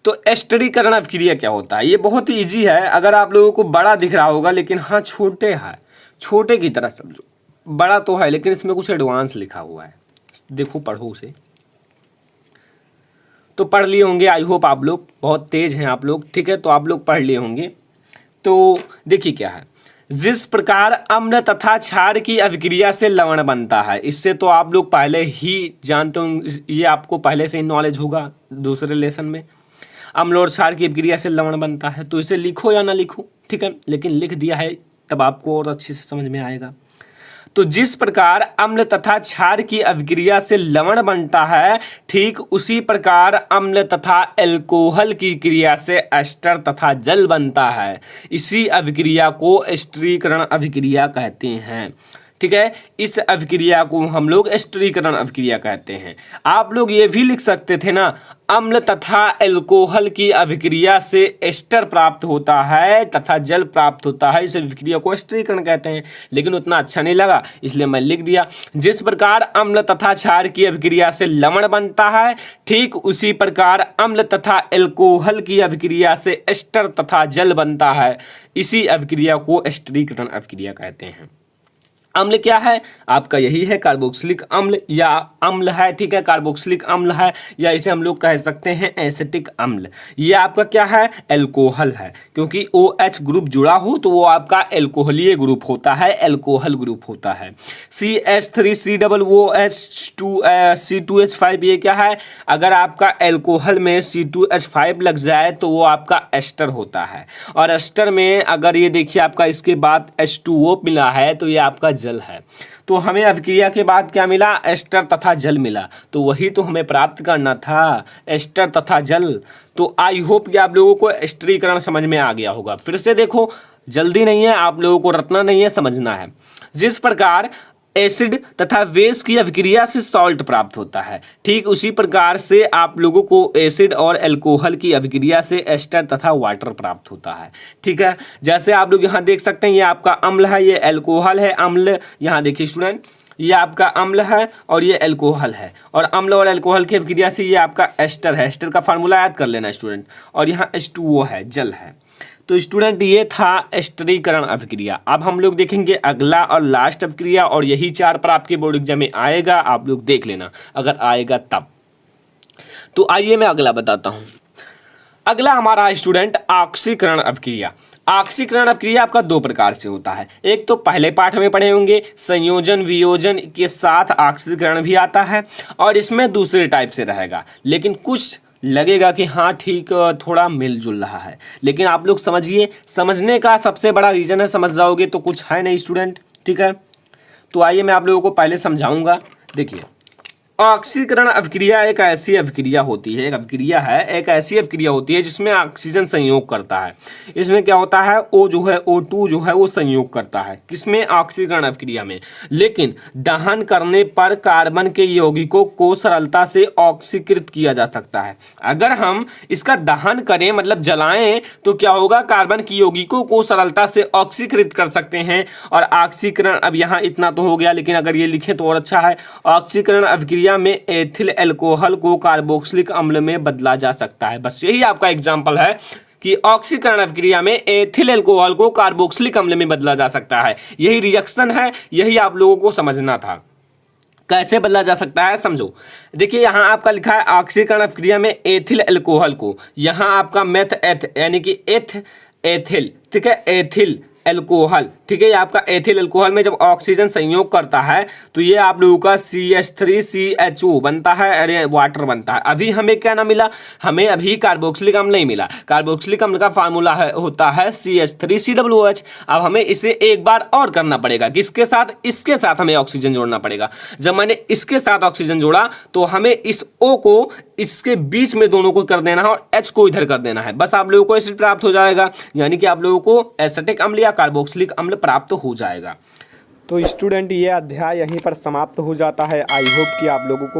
तो एस्टरीकरण अभिक्रिया क्या होता है, ये बहुत ही ईजी है। अगर आप लोगों को बड़ा दिख रहा होगा, लेकिन हाँ छोटे है, छोटे की तरह समझो, बड़ा तो है लेकिन इसमें कुछ एडवांस लिखा हुआ है, देखो पढ़ो उसे। तो पढ़ लिए होंगे, आई होप आप लोग बहुत तेज हैं आप लोग। ठीक है, तो आप लोग पढ़ लिए होंगे। तो देखिए क्या है, जिस प्रकार अम्ल तथा क्षार की अभिक्रिया से लवण बनता है, इससे तो आप लोग पहले ही जानते होंगे, ये आपको पहले से ही नॉलेज होगा दूसरे लेसन में। अम्ल और क्षार की अभिक्रिया से लवण बनता है, तो इसे लिखो या ना लिखो, ठीक है, लेकिन लिख दिया है तब आपको और अच्छे से समझ में आएगा। तो जिस प्रकार अम्ल तथा क्षार की अभिक्रिया से लवण बनता है, ठीक उसी प्रकार अम्ल तथा एल्कोहल की क्रिया से एस्टर तथा जल बनता है। इसी अभिक्रिया को एस्टरीकरण अभिक्रिया कहते हैं। ठीक है। इस अभिक्रिया को हम लोग एस्टरीकरण अभिक्रिया कहते हैं। आप लोग ये भी लिख सकते थे ना, अम्ल तथा एल्कोहल की अभिक्रिया से एस्टर प्राप्त होता है तथा जल प्राप्त होता है, इस अभिक्रिया को एस्टरीकरण कहते हैं, लेकिन उतना अच्छा नहीं लगा इसलिए मैं लिख दिया। जिस प्रकार अम्ल तथा क्षार की अभिक्रिया से लवण बनता है, ठीक उसी प्रकार अम्ल तथा एल्कोहल की अभिक्रिया से एस्टर तथा जल बनता है, इसी अभिक्रिया को एस्टरीकरण अभिक्रिया कहते हैं। अम्ल क्या है आपका, यही है कार्बोक्सिलिक अम्ल या अम्ल है, ठीक है, कार्बोक्सिलिक अम्ल है या इसे हम लोग कह सकते हैं एसिटिक अम्ल। ये आपका क्या है, एल्कोहल है, क्योंकि OH ग्रुप जुड़ा हो तो वो आपका एल्कोहलीय ग्रुप होता है, एल्कोहल ग्रुप होता है। CH3COOH2C2H5 ये क्या है, अगर आपका एल्कोहल में C2H5 लग जाए तो वो आपका एस्टर होता है, और एस्टर में अगर ये देखिए आपका इसके बाद H2O मिला है तो ये आपका जल है। तो हमें अभिक्रिया के बाद क्या मिला, एस्टर तथा जल मिला, तो वही तो हमें प्राप्त करना था, एस्टर तथा जल। तो आई होप कि आप लोगों को एस्टरीकरण समझ में आ गया होगा। फिर से देखो, जल्दी नहीं है, आप लोगों को रटना नहीं है, समझना है। जिस प्रकार एसिड तथा बेस की अभिक्रिया से सॉल्ट प्राप्त होता है, ठीक उसी प्रकार से आप लोगों को एसिड और अल्कोहल की अभिक्रिया से एस्टर तथा वाटर प्राप्त होता है, ठीक है। जैसे आप लोग यहाँ देख सकते हैं, ये आपका अम्ल है, ये अल्कोहल है, अम्ल यहाँ देखिए स्टूडेंट, ये आपका अम्ल है और ये अल्कोहल है, और अम्ल और अल्कोहल की अभिक्रिया से ये आपका एस्टर है। एस्टर का फार्मूला याद कर लेना स्टूडेंट, और यहाँ H2O है, जल है। तो स्टूडेंट ये था एस्टरीकरण अभिक्रिया। अब हम लोग देखेंगे अगला और लास्ट अभिक्रिया, और यही 4 पर आपके बोर्ड एग्जाम में आएगा, आप लोग देख लेना अगर आएगा तब। तो आइए मैं अगला बताता हूँ। अगला हमारा स्टूडेंट ऑक्सीकरण अभिक्रिया। ऑक्सीकरण अभिक्रिया आपका 2 प्रकार से होता है। एक तो पहले पाठ में पढ़े होंगे, संयोजन वियोजन के साथ ऑक्सीकरण भी आता है, और इसमें दूसरे टाइप से रहेगा, लेकिन कुछ लगेगा कि हाँ ठीक थोड़ा मिलजुल रहा है, लेकिन आप लोग समझिए, समझने का सबसे बड़ा रीजन है, समझ जाओगे तो कुछ है नहीं स्टूडेंट, ठीक है। तो आइए मैं आप लोगों को पहले समझाऊंगा। देखिए, ऑक्सीकरण अभिक्रिया एक ऐसी अभिक्रिया होती है, एक ऐसी अभिक्रिया होती है जिसमें ऑक्सीजन संयोग करता है। इसमें क्या होता है, O जो है, O2 जो है वो संयोग करता है, किसमें, ऑक्सीकरण अभिक्रिया में। लेकिन दहन करने पर कार्बन के यौगिकों को सरलता से ऑक्सीकृत किया जा सकता है। अगर हम इसका दहन करें मतलब जलाएं तो क्या होगा, कार्बन की यौगिकों को सरलता से ऑक्सीकृत कर सकते हैं। और ऑक्सीकरण, अब यहाँ इतना तो हो गया, लेकिन अगर ये लिखें तो और अच्छा है। ऑक्सीकरण अभिक्रिया में एथिल अल्कोहल को कार्बोक्सिलिक अम्ल में बदला जा सकता है। बस यही आपका एग्जांपल है कि ऑक्सीकरण अभिक्रिया में एथिल अल्कोहल को कार्बोक्सिलिक अम्ल में बदला जा सकता है। यही रिएक्शन है, यही आप लोगों को समझना था। कैसे बदला जा सकता है समझो। देखिए यहाँ आपका लिखा है ऑक्सीकरण अभिक्रिया में एथिल अल्कोहल को, यहाँ आपका मेथ एथ यानी कि एथिल, ठीक है, एथिल अल्कोहल, ठीक है, ये आपका एथिल अल्कोहल में जब ऑक्सीजन संयोग करता है तो ये आप लोगों का CH3CHO बनता है, अरे वाटर बनता है। अभी हमें क्या ना मिला, हमें अभी कार्बोक्सिलिक अम्ल नहीं मिला। कार्बोक्सिलिक अम्ल का फार्मूला होता है CH3COOH। अब हमें इसे एक बार और करना पड़ेगा, किसके साथ, इसके साथ हमें ऑक्सीजन जोड़ना पड़ेगा। जब मैंने इसके साथ ऑक्सीजन जोड़ा तो हमें इस O को इसके बीच में दोनों को कर देना है और H को इधर कर देना है, बस आप लोगों को एसिड प्राप्त हो जाएगा, यानी कि आप लोगों को एसिटिक अम्ल या कार्बोक्सिलिक अम्ल प्राप्त हो जाएगा। तो स्टूडेंट ये अध्याय यहीं पर समाप्त हो जाता है। आई होप कि आप लोगों को